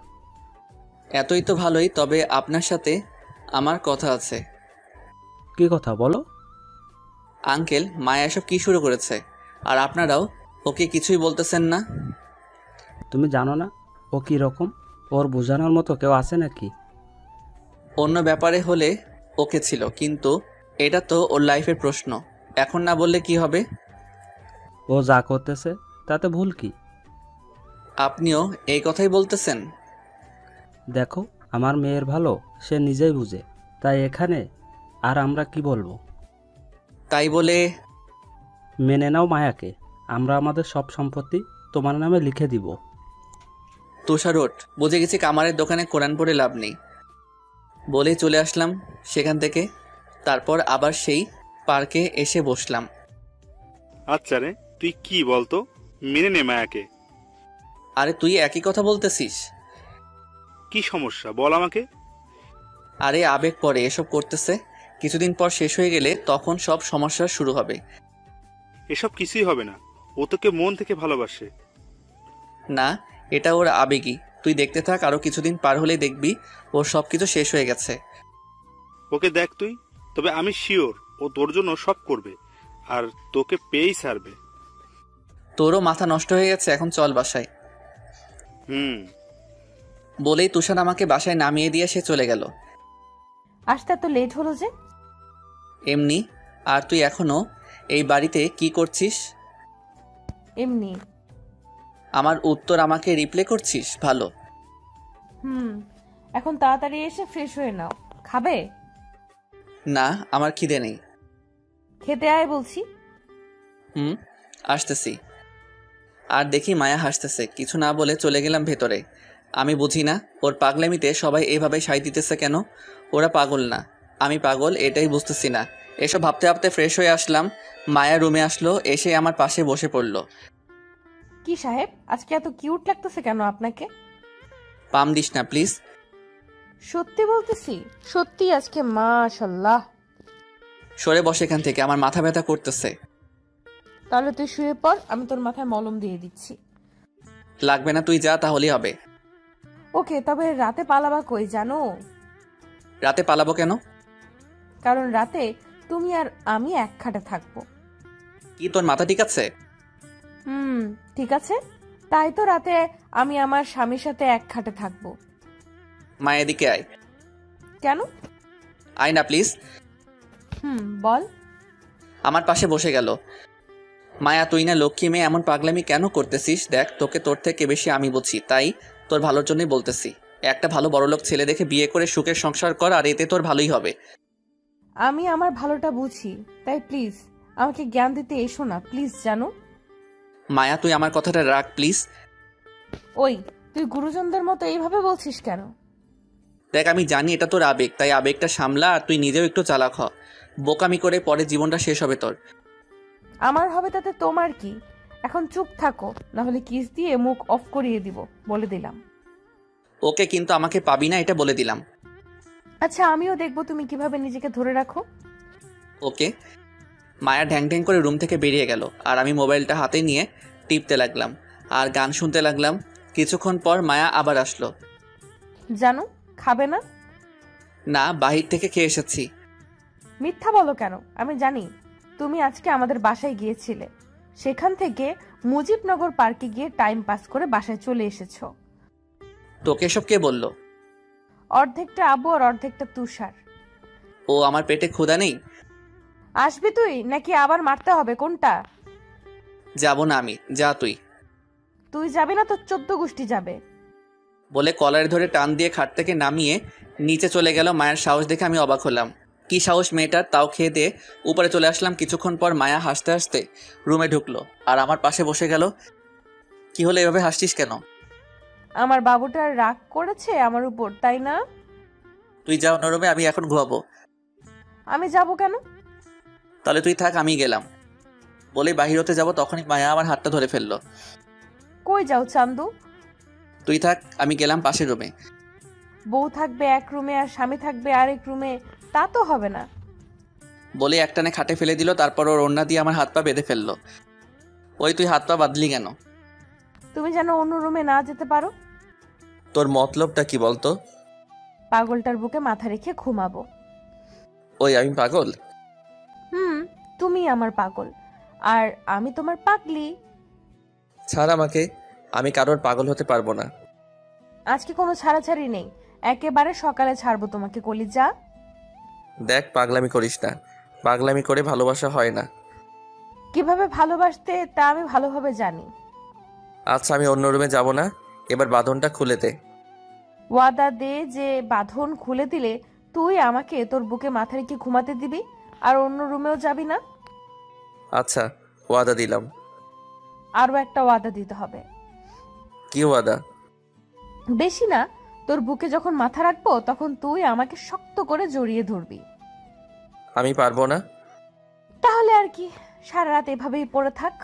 এতই তো ভালোই, তবে আপনার সাথে আমার কথা আছে। কি কথা বলো? আঙ্কেল, মায়া এসব কি শুরু করেছে? আর আপনারাও ওকে কিছুই বলতেছেন না? তুমি জানো না ও কি রকম? ওর বোঝানোর মতো কেউ আছে নাকি? অন্য ব্যাপারে হলে ওকে ছিল, কিন্তু এটা তো ওর লাইফের প্রশ্ন। এখন না বললে কি হবে? ও যা করতেছে তাতে ভুল কি? আপনিও এই কথাই বলতেছেন? দেখো, আমার মেয়ের ভালো সে নিজেই বুঝে, তাই এখানে আর আমরা কি বলবো? তাই বলে মেনে নাও মায়াকে। আমরা আমাদের সব সম্পত্তি তোমার নামে লিখে দিব। তুষার ওঠ, বুঝে গেছি কামারের দোকানে কোরআন পড়ে লাভ নেই। বলেই চলে আসলাম সেখান থেকে। তারপর আবার সেই পার্কে এসে বসলাম। আচ্ছা রে, তুই কি বলতো? মেনে নে মায়াকে। আরে তুই একই কথা বলতেছিস? কি সমস্যা বল আমাকে। আরে আবেগ পরে এসব করতেছে, কিছুদিন পর শেষ হয়ে গেলে তখন সব সমস্যা শুরু হবে। এসব কিছুই হবে না, ও তোকে মন থেকে ভালোবাসে। না, এটা ওর আবেগই। তুই দেখতে থাক, আরো কিছুদিন পার হলেই দেখবি ওর সব কিছু শেষ হয়ে গেছে। ওকে দেখ তুই, তবে আমি শিওর ও তোর জন্য সব করবে আর তোকে পেয়েই ছাড়বে। তোরও মাথা নষ্ট হয়ে গেছে, এখন চল বাসায়। বলেই তুষার আমাকে বাসায় নামিয়ে দিয়ে সে চলে গেল। আসতে এত লেট হলো যে? এমনি। আর তুই এখনো এই বাড়িতে কি করছিস? এমনি। আমার উত্তর আমাকে রিপ্লে করছিস? ভালো। এখন তাড়াতাড়ি এসে ফ্রেশ হয়ে নাও। খাবে? না, আমার খিদে নেই। খেতে আয় বলছি। আসতেছি। আর দেখি মায়া হাসতেছে। কিছু না বলে চলে গেলাম ভেতরে। আমি বুঝি না ওর পাগলামিতে সবাই এইভাবে সাই দিতেছে কেন। ওরা পাগল না, আমি পাগল, এটাই বুঝতেছি না। এসব ভাবতে ভাবতে ফ্রেশ হয়ে আসলাম। মায়া রুমে আসলো, এসে আমার পাশে বসে পড়ল। কি সাহেব, আজকে এত কিউট লাগতেছে কেন আপনাকে? পাম দিস না প্লিজ। সত্যি বলতেছি, সত্যি আজকে মাশাআল্লাহ। সরে বসে এখান থেকে, আমার মাথা ব্যথা করতেছে। তাহলে তুই শুয়ে পড়, আমি তোর মাথায় মলম দিয়ে দিচ্ছি। লাগবে না, তুই যা তাহলেই হবে। ওকে, তবে রাতে পালাবা কই জানো? রাতে পালাবো কেন? কারণ রাতে তুমি আর আমি এক খাটে থাকবো। কি তোর মাথা ঠিক আছে? ঠিক আছে। তাই তো রাতে আমি আমার স্বামীর সাথে এক খাটে থাকবো। মায়া এদিকে আয়। কেন? আয় না প্লিজ। বল। আমার পাশে বসে গেল। মায়া, তুই না লক্ষ্মী মেয়ে, এমন পাগলামি কেন করতেছিস? দেখ, তোকে তোর থেকে বেশি আমি বুঝি, তাই তোর ভালোর জন্যই বলতেছি। একটা ভালো বড়লোক ছেলে দেখে বিয়ে করে সুখের সংসার কর, আর এতে তোর ভালোই হবে। আমি আমার ভালোটা বুঝি, তাই প্লিজ আমাকে জ্ঞান দিতে এসো না প্লিজ, জানো? মায়া, তুই আমার কথাটা রাখ প্লিজ। ওই, তুই গুরুজনদের মতো এইভাবে বলছিস কেন? দেখ, আমি জানি এটা তোর আবেগ, তাই আবেগটা সামলা, আর তুই নিজেও একটু চালাক হ। বোকামি করে পরে জীবনটা শেষ হবে তোর। আমার হবে তাতে তোমার কি? এখন চুপ থাকো, না হলে কিস দিয়ে মুখ অফ করিয়ে দিব, বলে দিলাম। ওকে, কিন্তু আমাকে পাবি না, এটা বলে দিলাম। আচ্ছা, আমিও দেখবো তুমি কিভাবে নিজেকে ধরে রাখো। ওকে। মায়া ঢ্যাং ঢ্যাং করে রুম থেকে বেরিয়ে গেল, আর আমি মোবাইলটা হাতে নিয়ে টিপতে লাগলাম আর গান শুনতে লাগলাম। কিছুক্ষণ পর মায়া আবার আসলো। জানো, খাবে না? না, বাহির থেকে খেয়ে এসেছি। মিথ্যা বলো কেন? আমি জানি তুমি আজকে আমাদের বাসায় গিয়েছিলে, সেখান থেকে মুজিবনগর পার্কে গিয়ে টাইম পাস করে বাসায় চলে এসেছো। তোকে এসব কে বললো? অর্ধেকটা আব্বু আর অর্ধেকটা তুষার। ও, আমার পেটে ক্ষুধা নেই? আসবি তুই নাকি আবার মারতে হবে, কোনটা? যাব না আমি, যা তুই। তুই যাবি না তো 14 গোষ্ঠী যাবে। বলে কলার ধরে টান দিয়ে খাট থেকে নামিয়ে নিচে চলে গেল। মায়ের সাহস দেখে আমি অবাক হলাম। কি সাহস মেয়েটার! তাও খেয়ে দিয়ে উপরে চলে আসলাম। কিছুক্ষণ পর মায়া হাসতে হাসতে রুমে ঢুকলো আর আমার পাশে বসে গেল। কি হলো, এভাবে হাসছিস কেন? আমার বাবুটার রাগ করেছে আমার উপর, তাই না? তুই যা অন্য রুমে, আমি এখন ঘুমাবো। আমি যাব কেন? তাহলে তুই থাক, আমি গেলাম। বলে বাহির হতে যাব, তখনই মায়া আমার হাতটা ধরে ফেললো। কই যাও চান্দু? তুই থাক, আমি গেলাম পাশের রুমে। বউ থাকবে এক রুমে আর স্বামী থাকবে আরেক রুমে, তা তো হবে না। বলে একটানে খাটে ফেলে দিল, তারপর ওর ওড়না দিয়ে আমার হাত পা বেঁধে ফেললো। ওই, তুই হাত পা বাঁধলি কেন? তুমি যেন অন্য রুমে না যেতে পারো। তোর মতলবটা কি বলতো? পাগলটার বুকে মাথা রেখে ঘুমাবো। ওই, আমি পাগল? তুমি আমার পাগল আর আমি তোমার পাগলি। ছাড় আমাকে, আমি কারোর পাগল হতে পারবো না। আজকে কোনো ছাড়াছাড়ি নেই, একেবারে সকালে ছাড়বো তোমাকে কলিজা। দেখ, পাগলামি করিস না। পাগলামি করে ভালোবাসা হয় না। কিভাবে ভালোবাসতে তা আমি ভালোভাবে জানি। আচ্ছা, আমি অন্য রুমে যাব না, এবার বাঁধনটা খুলে দে। ওয়াদা দে যে বাঁধন খুলে দিলে তুই আমাকে তোর বুকে মাথা রেখে ঘুমাতে দিবি আর অন্য রুমেও যাবি না। আচ্ছা, ওয়াদা দিলাম। আরো একটা ওয়াদা দিতে হবে। কি ওয়াদা? বেশি না, তোর বুকে যখন মাথা রাখবো তখন তুই আমাকে শক্ত করে জড়িয়ে ধরবি। আমি পারবো না। তাহলে আর কি, সারা রাত এভাবেই পড়ে থাক।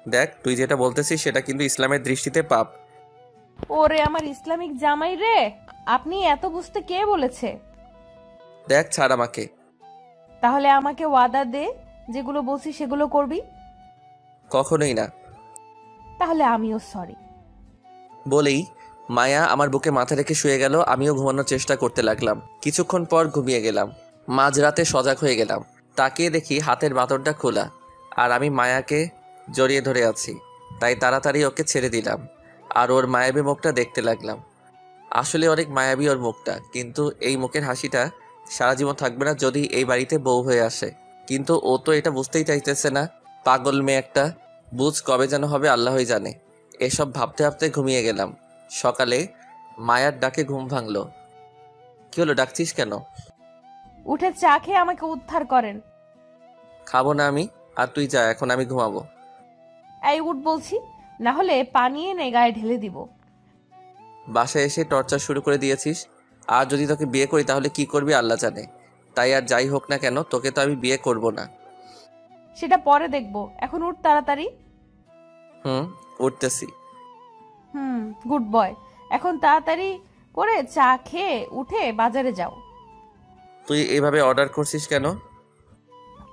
দেখ, তুই যেটা বলতেছিস সেটা কিন্তু ইসলামের দৃষ্টিতে পাপ। ওরে আমার ইসলামিক জামাই রে, আপনি এত বুঝতে কে বলেছে? দেখ, ছাড় আমাকে। তাহলে আমাকে ওয়াদা দে, যেগুলো বলছি সেগুলো করবি। কখনোই না। তাহলে আমিও সরি। বলেই মায়া আমার বুকে মাথা রেখে শুয়ে গেল। আমিও ঘুমানোর চেষ্টা করতে লাগলাম। কিছুক্ষণ পর ঘুমিয়ে গেলাম। মাঝরাতে সজাগ হয়ে গেলাম। তাকিয়ে দেখি হাতের বাঁধনটা খোলা, আর আমি মায়াকে জড়িয়ে ধরে আছি। তাই তাড়াতাড়ি ওকে ছেড়ে দিলাম আর ওর মায়াবী মুখটা দেখতে লাগলাম। আসলে অনেক মায়াবী ওর মুখটা, কিন্তু এই মুখের হাসিটা সারা জীবন থাকবে না যদি এই বাড়িতে বউ হয়ে আসে। কিন্তু ও তো এটা বুঝতেই চাইতেছে না। পাগল মেয়ে একটা। বুঝ কবে যেন হবে আল্লাহই জানে। এসব ভাবতে ভাবতে ঘুমিয়ে গেলাম। সকালে মায়ার ডাকে ঘুম ভাঙলো। কি হলো, ডাকছিস কেন? উঠে চা খেয়ে আমাকে উদ্ধার করেন। খাবো না আমি। আর তুই যা, এখন আমি ঘুমাবো। এই উঠ বলছি, না হলে পানি এনে গায়ে ঢেলে দিব। বাসায় এসে টর্চার শুরু করে দিয়েছিস। আর যদি তোকে বিয়ে করি তাহলে কি করবি আল্লাহ জানে। তাই আর যাই হোক না কেন, তোকে তো আমি বিয়ে করব না। সেটা পরে দেখবো, এখন উঠ তাড়াতাড়ি। উঠতেছি। Good boy. এখন তাড়াতাড়ি করে চা খেয়ে উঠে বাজারে যাও। তুই এইভাবে অর্ডার করছিস কেন?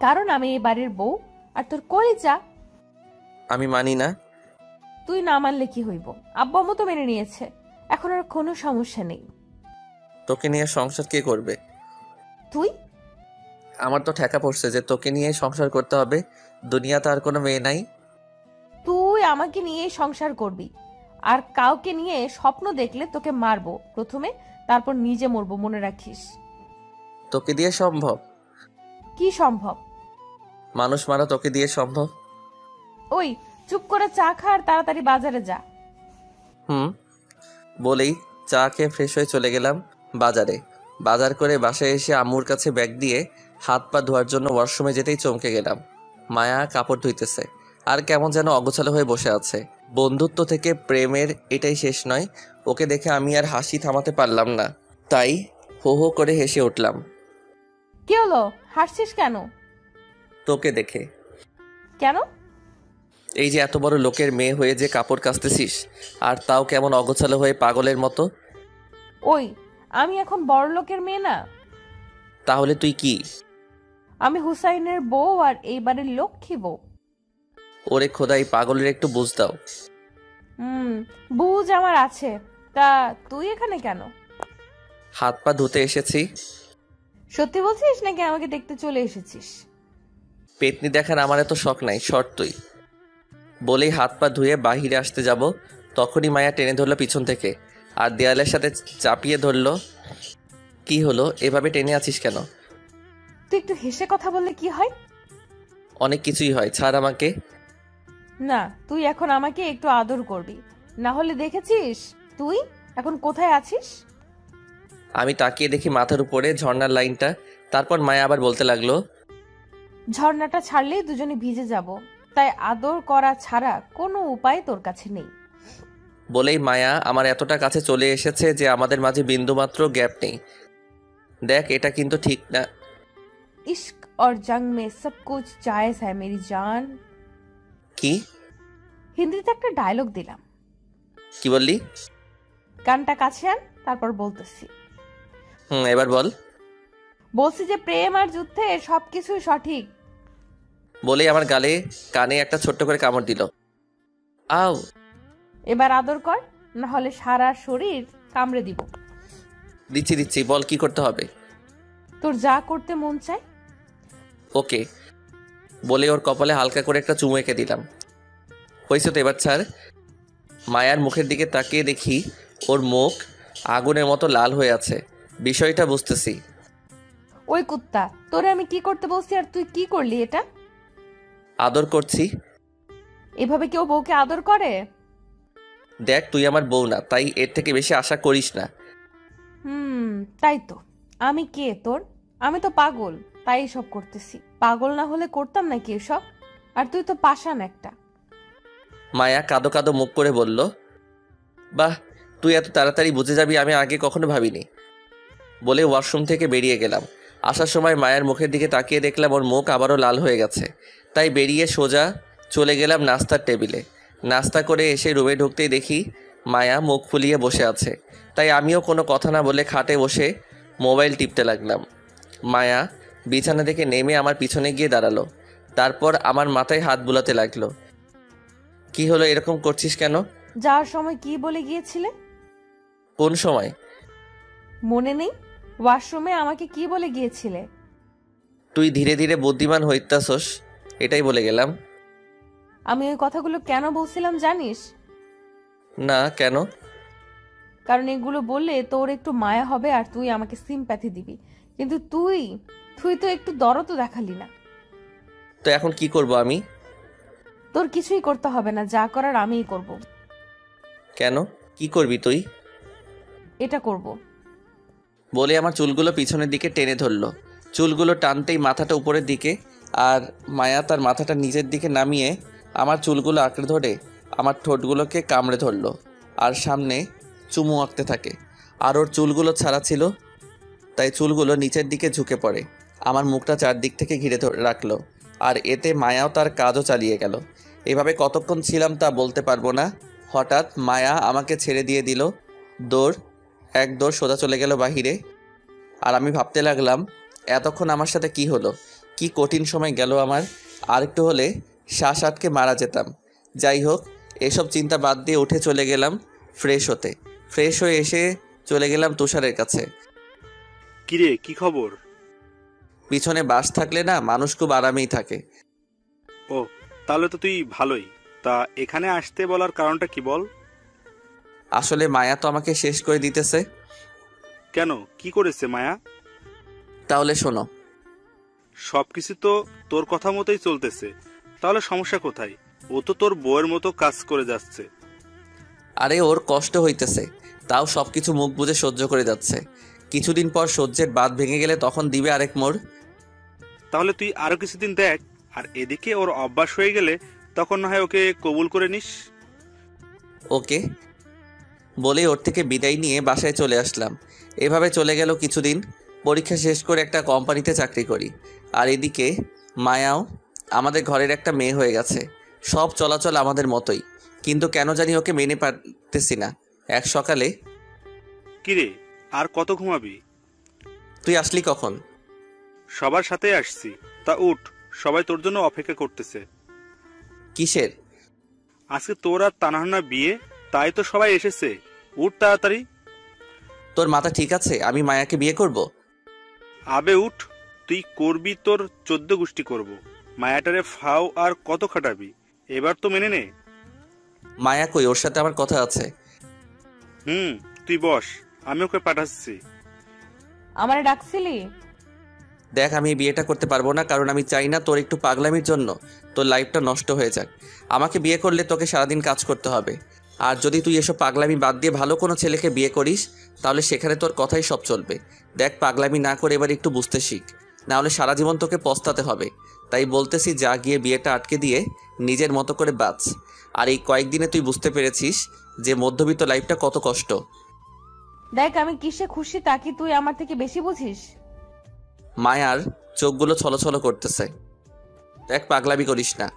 কারণ আমি এই বাড়ির বউ, আর তোর কলিজা। আমি মানি না। তুই না মানলে কি হইব? আব্বু আম্মু তো মেনে নিয়েছে, এখন আর কোনো সমস্যা নেই। তোকে নিয়ে সংসার কে করবে? তুই? আমার তো ঠেকা পড়ছে যে তোকে নিয়ে সংসার করতে হবে। দুনিয়াতে আর কোনো মেয়ে নাই। তুই আমাকে নিয়ে সংসার করবি, আর কাউকে নিয়ে স্বপ্ন দেখলে তোকে মারবো প্রথমে, তারপর নিজে মরবো, মনে রাখিস। তোকে দিয়ে সম্ভব? কি সম্ভব? মানুষ মারা তোকে দিয়ে সম্ভব? ওই চুপ করে চা খা আর তাড়াতাড়ি বাজারে যা। বলেই চা খেয়ে ফ্রেশ হয়ে চলে গেলাম বাজারে। বাজার করে বাসায় এসে আম্মুর কাছে ব্যাগ দিয়ে হাত পা ধোয়ার জন্য ওয়াশরুমে যেতেই চমকে গেলাম। মায়া কাপড় ধুইতেছে আর কেমন যেন অগোছালো হয়ে বসে আছে। বন্ধুত্ব থেকে প্রেমের এটাই শেষ নয়। ওকে দেখে আমি আর হাসি থামাতে পারলাম না, তাই হো হো করে হেসে উঠলাম। কি হলো, হাসছিস কেন? তোকে দেখে। কেন? এই যে এত বড় লোকের মেয়ে হয়ে যে কাপড় কাচতেছিস, আর তাও কেমন অগোছালো হয়ে পাগলের মতো। ওই আমি এখন বড় লোকের মেয়ে না? তাহলে তুই কি? আমি হুসাইনের বউ, আর এই বাড়ির লক্ষ্মী বউ। ওরে খোদাই, পাগলের একটু বুঝ দাও। বুঝ আমার আছে, তা তুই এখানে কেন? হাত পা ধুতে এসেছি। সত্যি বলছিস নাকি আমাকে দেখতে চলে এসেছিস? পেতনি দেখার আমার এত শখ নাই, সর তুই। বলেই হাত পা ধুয়ে বাহিরে আসতে যাব, তখনই মায়া টেনে ধরলো পিছন থেকে আর দেয়ালের সাথে চাপিয়ে ধরলো। কি হলো, এভাবে টেনে আছিস কেন? তুই একটু হেসে কথা বললে কি হয়? অনেক কিছুই হয়, ছাড় আমাকে। না, তুই এখন আমাকে একটু আদর করবি, না হলে দেখেছিস তুই এখন কোথায় আছিস। আমি তাকিয়ে দেখি মাথার উপরে ঝর্ণার লাইনটা। তারপর মায়া আবার বলতে লাগলো, ঝর্ণাটা ছাড়লেই দুজনে ভিজে যাব, তাই আদর করা ছাড়া কোনো উপায় তোর কাছে নেই। বলেই মায়া আমার এতটা কাছে চলে এসেছে যে আমাদের মাঝে বিন্দুমাত্র গ্যাপ নেই। দেখ, এটা কিন্তু ঠিক না। इश्क और जंग में सब कुछ जायज है मेरी जान। কি? হিন্দিতে একটা ডায়লগ দিলাম। কি বললি? গানটা কাছে আন, তারপর বলতেছি। এবার বল। বলছি যে প্রেম আর যুদ্ধে সবকিছু সঠিক। বলেই আমার গালে কানে একটা ছোট্ট করে কামড় দিল। আও। এবার আদর কর, না হলে সারা শরীর কামড়ে দিব। দিচ্ছি, বল কি করতে হবে। তোর যা করতে মন চায়। ওকে। বলে ওর কপালে হালকা করে একটা চুমু এঁকে দিলাম। হয়েছে তো, এবার ছাড়। মায়ার মুখের দিকে তাকিয়ে দেখি ওর মুখ আগুনের মতো লাল হয়ে আছে। বিষয়টা বুঝতেছি। ওই কুত্তা, তোরে আমি কি করতে বলছি আর তুই কি করলি এটা? আদর করছি। এভাবে কেউ বউকে আদর করে? দেখ, তুই আমার বউ না, তাই এর থেকে বেশি আশা করিস না। তাই তো। আমি কে তোর? আমি তো পাগল, তাই সব করতেছি। পাগল না হলে করতাম নাকি এসব? আর তুই তো পাষাণ একটা। মায়া কাদো কাদো মুখ করে বলল, বাহ, তুই এত তাড়াতাড়ি বুঝে যাবি আমি আগে কখনো ভাবিনি। বলে ওয়াশরুম থেকে বেরিয়ে গেলাম। আসার সময় মায়ের মুখের দিকে তাকিয়ে দেখলাম ওর মুখ আবারও লাল হয়ে গেছে। তাই বেরিয়ে সোজা চলে গেলাম নাস্তার টেবিলে। নাস্তা করে এসে রুমে ঢুকতেই দেখি মায়া মুখ ফুলিয়ে বসে আছে। তাই আমিও কোনো কথা না বলে খাটে বসে মোবাইল টিপতে লাগলাম। মায়া বিছানা থেকে নেমে আমার পিছনে গিয়ে দাঁড়ালো। তারপর আমার মাথায় হাত বুলাতে লাগলো। কি হলো, এরকম করছিস কেন? যাওয়ার সময় কি বলে গিয়েছিলে? কোন সময়? মনে নেই? ওয়াশরুমে আমাকে কি বলে গিয়েছিলে? তুই ধীরে ধীরে বুদ্ধিমান হইতাছস, এটাই বলে গেলাম। আমি ওই কথাগুলো কেন বলছিলাম জানিস? না, কেন? কারণ এগুলো বললে তোর একটু মায়া হবে আর তুই আমাকে সিম্প্যাথি দিবি, কিন্তু তুই তুই তো একটু দরদও দেখালি না। তো এখন কি করব আমি? তোর কিছুই করতে হবে না, যা করার আমিই করব। কেন? কি করবি তুই? এটা করব। বলে আমার চুলগুলো পিছনের দিকে টেনে ধরলো। চুলগুলো টানতেই মাথাটা উপরের দিকে, আর মায়া তার মাথাটা নিচের দিকে নামিয়ে আমার চুলগুলো আঁকড়ে ধরে আমার ঠোঁটগুলোকে কামড়ে ধরলো আর সামনে চুমু আঁকতে থাকে। আর ওর চুলগুলো ছাড়া ছিল, তাই চুলগুলো নিচের দিকে ঝুঁকে পড়ে। আমার মুখটা চারদিক থেকে ঘিরে রাখলো, আর এতে মায়াও তার কাজও চালিয়ে গেল। এভাবে কতক্ষণ ছিলাম তা বলতে পারবো না। হঠাৎ মায়া আমাকে ছেড়ে দিয়ে দিল। এক দৌড় সোজা চলে গেল বাহিরে। আর আমি ভাবতে লাগলাম, এতক্ষণ আমার সাথে কি হলো, কি কঠিন সময় গেল আমার। আর একটু হলে শ্বাস আটকে মারা যেতাম। যাই হোক, এসব চিন্তা বাদ দিয়ে উঠে চলে গেলাম ফ্রেশ হতে। ফ্রেশ হয়ে এসে চলে গেলাম তুষারের কাছে। কিরে, কি খবর? পিছনে বাস থাকলে না, মানুষ খুব আরামেই থাকে। ও, তাহলে তো তুই ভালোই। তা এখানে আসতে বলার কারণটা কি বল? আসলে মায়া তো আমাকে শেষ করে দিতেছে। কেন, কি করেছে মায়া? তাহলে শোনো। সবকিছু তো তোর কথা মতোই চলতেছে, তাহলে সমস্যা কোথায়? ও তো তোর বউয়ের মতো কাজ করে যাচ্ছে। আরে ওর কষ্ট হইতেছে, তাও সব কিছু মুখ বুজে সহ্য করে যাচ্ছে। কিছুদিন পর সহ্যের বাঁধ ভেঙে গেলে তখন দিবে আরেক মোড়। তাহলে তুই আরো কিছুদিন দেখ, আর এদিকে ওর অভ্যাস হয়ে গেলে তখন না হয় ওকে কবুল করে নিস। ওকে বলে ওর থেকে বিদায় নিয়ে বাসায় চলে আসলাম। এভাবে চলে গেল কিছুদিন। পরীক্ষা শেষ করে একটা কোম্পানিতে চাকরি করি, আর এদিকে মায়াও আমাদের ঘরের একটা মেয়ে হয়ে গেছে। সব চলাচল আমাদের মতোই, কিন্তু কেন জানি ওকে মেনে পারতেছি না। এক সকালে, কিরে, আর কত ঘুমাবি? তুই আসলি কখন? সবার সাথে আসছি। তা উঠ, সবাই তোর জন্য অপেক্ষা করতেছে। কিসের? আজকে তোর আর তানাহানা বিয়ে, তাই তো সবাই এসেছে। উঠ তাড়াতাড়ি। তোর মাথা ঠিক আছে? আমি মায়াকে বিয়ে করব? আবে উঠ, তুই করবি তোর 14 গোষ্ঠী করব। মায়াটারে ফাও আর কত খাটাবি? এবার তো মেনে নে। মায়া কই? ওর সাথে আমার কথা আছে। তুই বস, আমি ওকে পাঠাচ্ছি। আমারে ডাকছিলি? দেখ, আমি এই বিয়েটা করতে পারবো না, কারণ আমি চাই না তোর একটু পাগলামির জন্য তোর লাইফটা নষ্ট হয়ে যাক। আমাকে বিয়ে করলে তোকে সারাদিন কাজ করতে হবে, আর যদি তুই এসব পাগলামি বাদ দিয়ে ভালো কোনো ছেলেকে বিয়ে করিস, তাহলে সেখানে তোর কথাই সব চলবে। দেখ, পাগলামি না করে এবার একটু বুঝতে শিখ, না হলে সারা জীবন তোকে পস্তাতে হবে। তাই বলতেছি, যা গিয়ে বিয়েটা আটকে দিয়ে নিজের মতো করে বাঁচ। আর এই কয়েকদিনে তুই বুঝতে পেরেছিস যে মধ্যবিত্ত লাইফটা কত কষ্ট। দেখ, আমি কিসে খুশি তা কি তুই আমার থেকে বেশি বুঝিস? মায়ার চোখগুলো ছলছল করতেছে। দেখ, পাগলামি করিস না।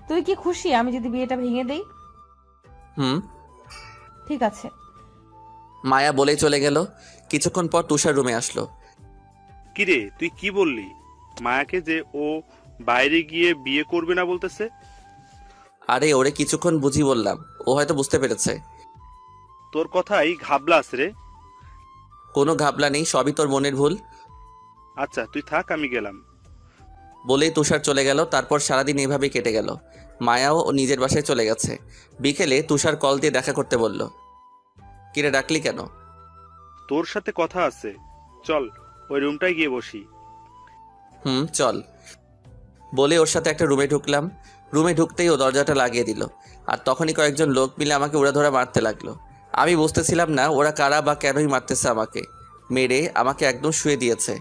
তুই কি খুশি আমি যদি বিয়েটা ভেঙে দেই? ঠিক আছে। মায়া বলেই চলে গেল। কিছুক্ষণ পর তুষার রুমে আসলো। কিরে, তুই কি বললি মায়াকে যে ও বাইরে গিয়ে বিয়ে করবে না বলতেছে? আরে ওরে কিছুক্ষণ বুঝি বললাম, ও হয়তো বুঝতে পেরেছে। তোর কথাই ঘাবলা আছে রে। কোনো ঘাবলা নেই, সবই তোর মনের ভুল। আচ্ছা, তুই থাক, আমি গেলাম। বলেই তুষার চলে গেল। তারপর সারাদিন এভাবেই কেটে গেল। মায়াও ও নিজের বাসায় চলে গেছে। বিকেলে তুষার কল দিয়ে দেখা করতে বলল। কিরে, ডাকলি কেন? তোর সাথে কথা আছে, চল ওই রুমটায় গিয়ে বসি। চল। বলে ওর সাথে একটা রুমে ঢুকলাম। রুমে ঢুকতেই ও দরজাটা লাগিয়ে দিল, আর তখনই কয়েকজন লোক মিলে আমাকে উড়াধরা মারতে লাগলো। আমি বুঝতেছিলাম না ওরা কারা বা কেনই মারতেছে আমাকে। মেরে আমাকে একদম শুয়ে দিয়েছে।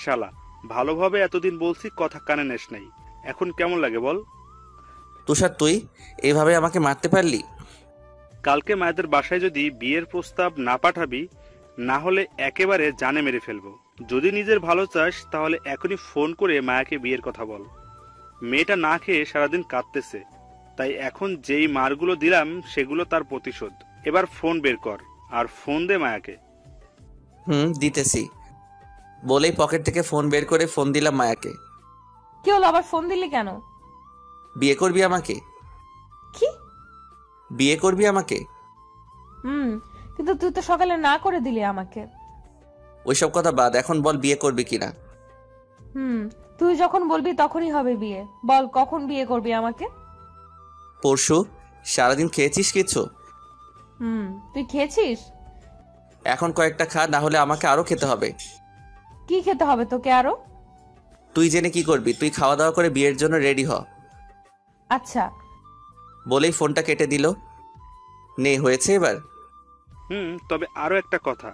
শালা, ভালোভাবে এতদিন বলছি, কথা কানে নেস নাই, এখন কেমন লাগে বল? তুষার, তুই এভাবে আমাকে মারতে পারলি? কালকে মায়েদের বাসায় যদি বিয়ের প্রস্তাব না পাঠাবি, না হলে একেবারে জানে মেরে ফেলবো। যদি নিজের ভালো চাস তাহলে এখনই ফোন করে মায়াকে বিয়ের কথা বল। মেয়েটা না খেয়ে সারাদিন কাঁদতেছে, তাই এখন যেই মারগুলো দিলাম সেগুলো তার প্রতিশোধ। এবার ফোন বের কর আর ফোন দে মায়াকে। দিতেছি। বলেই পকেট থেকে ফোন বের করে ফোন দিলাম মায়াকে। কি হলো, আবার ফোন দিলি কেন? বিয়ে করবি আমাকে? কি বিয়ে করবি আমাকে? কিন্তু তুই তো সকালে না করে দিলি আমাকে। ওইসব কথা বাদ, এখন বল বিয়ে করবি কিনা। তুই যখন বলবি তখনই হবে বিয়ে। বল, কখন বিয়ে করবি আমাকে? পরশু। সারাদিন খেয়েছিস কিছু? তুই খেয়েছিস? এখন কয়েকটা খা, না হলে আমাকে আরও খেতে হবে। কি খেতে হবে তোকে আরো? তুই জেনে কি করবি? তুই খাওয়া দাওয়া করে বিয়ের জন্য রেডি হ। আচ্ছা। বলেই ফোনটা কেটে দিল। নে, হয়েছে এবার? তবে আরো একটা কথা।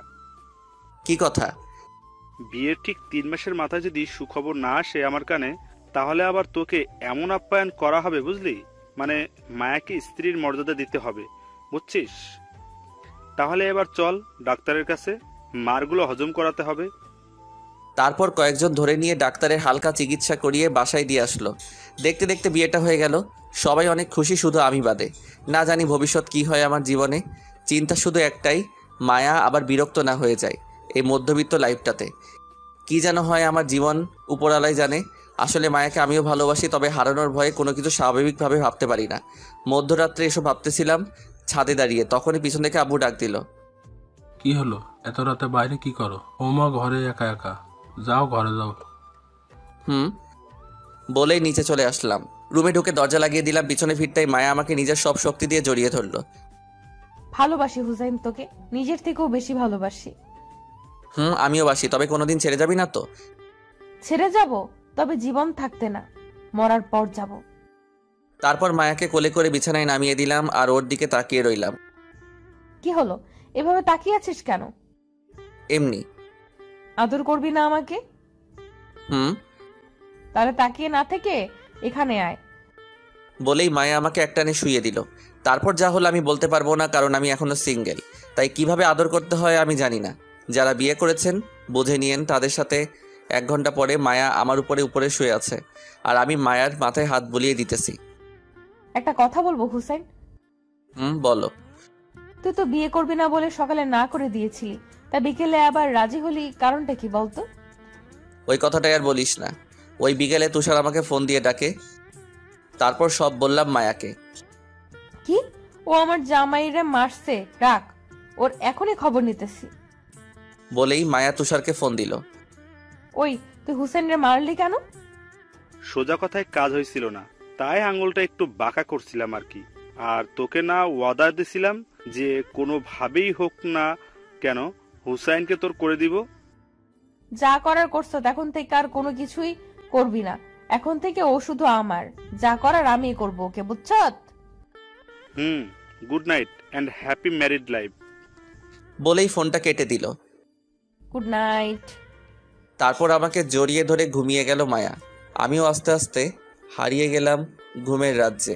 কি কথা? বিয়ের ঠিক 3 মাসের মাথায় যদি সুখবর না আসে আমার কানে, তাহলে আবার তোকে এমন আপ্যায়ন করা হবে, বুঝলি? মানে মায়াকে স্ত্রীর মর্যাদা দিতে হবে, বুঝছিস? তাহলে এবার চল ডাক্তারের কাছে, মারগুলো হজম করাতে হবে। তারপর কয়েকজন ধরে নিয়ে ডাক্তারের হালকা চিকিৎসা করিয়ে বাসায় দিয়ে আসলো। দেখতে দেখতে বিয়েটা হয়ে গেল। সবাই অনেক খুশি, শুধু আমি বাদে। না জানি ভবিষ্যৎ কি হয় আমার জীবনে। চিন্তা শুধু একটাই, মায়া আবার বিরক্ত না হয়ে যায় এই মধ্যবিত্ত লাইফটাতে। কি যেন হয় আমার জীবন, উপরালাই জানে। আসলে মায়াকে আমিও ভালোবাসি, তবে হারানোর ভয়ে কোনো কিছু স্বাভাবিকভাবে ভাবতে পারি না। মধ্যরাত্রে এসব ভাবতেছিলাম ছাদে দাঁড়িয়ে, তখনই পিছন থেকে আব্বু ডাক দিল। কি হলো? এত রাতে বাইরে কি করো? ওমা ঘরে একা একা, যাও ঘরে যাও। বলেই নিচে চলে আসলাম। রুমে ঢুকে দরজা লাগিয়ে দিলাম। পিছনে ফিরতেই মায়া আমাকে নিজের সব শক্তি দিয়ে জড়িয়ে ধরলো। ভালোবাসি হুসাইন, তোকে নিজের থেকেও বেশি ভালোবাসি। আমিও বাসি, তবে কোনোদিন ছেড়ে যাবি না তো? ছেড়ে যাব, তবে জীবন থাকতে না, মরার পর যাব। তারপর মায়াকে কোলে করে বিছানায় নামিয়ে দিলাম আর ওর দিকে তাকিয়ে রইলাম। কি হলো, এভাবে তাকিয়ে আছিস কেন? এমনি। আদর করবি না আমাকে? তাহলে তাকিয়ে না থেকে এখানে আয়। বলেই মায়া আমাকে একটানে শুইয়ে দিল। তারপর যা হলো আমি বলতে পারবো না, কারণ আমি এখনো সিঙ্গেল। তাই কিভাবে আদর করতে হয় আমি জানি না। যারা বিয়ে করেছেন বুঝে নিয়েন। তাদের সাথে 1 ঘন্টা পরে মায়া আমার উপরে শুয়ে আছে, আর আমি মায়ার মাথায় হাত বুলিয়ে দিতেছি। একটা কথা বলবো হুসাইন? বলো। তুই তো বিয়ে করবি না বলে সকালে না করে দিয়েছিলি, তা বিকেলে আবার রাজি হলি, কারণটা কি বলতো? ওই কথাটাই আর বলিস না। ওই বিকেলে তুষার আমাকে ফোন দিয়ে ডাকে। তারপর সব বললাম মায়াকে। কি? ও আমার জামাইরে মারছে, রাখ, ওর এখনই খবর নিতেছি। বলেই মায়া তুষারকে ফোন দিল। ওই, তুই হুসেনরে মারলি কেন? সোজা কথায় কাজ হয়েছিল না, তাই আঙুলটা একটু বাঁকা করছিলাম আর কি। আর তোকে না ওয়াদা দিছিলাম যে কোনোভাবেই হোক না কেন হুসাইনকে তোর করে দিব। যা করার করছো, এখন থেকে আর কোনো কিছুই করবি না। এখন থেকে ও শুধু আমার, যা করার আমিই করবো, ওকে, বুঝছত? Good night and happy married life. বলেই ফোনটা কেটে দিল। Good night. তারপর আমাকে জড়িয়ে ধরে ঘুমিয়ে গেল মায়া। আমিও আস্তে আস্তে হারিয়ে গেলাম ঘুমের রাজ্যে।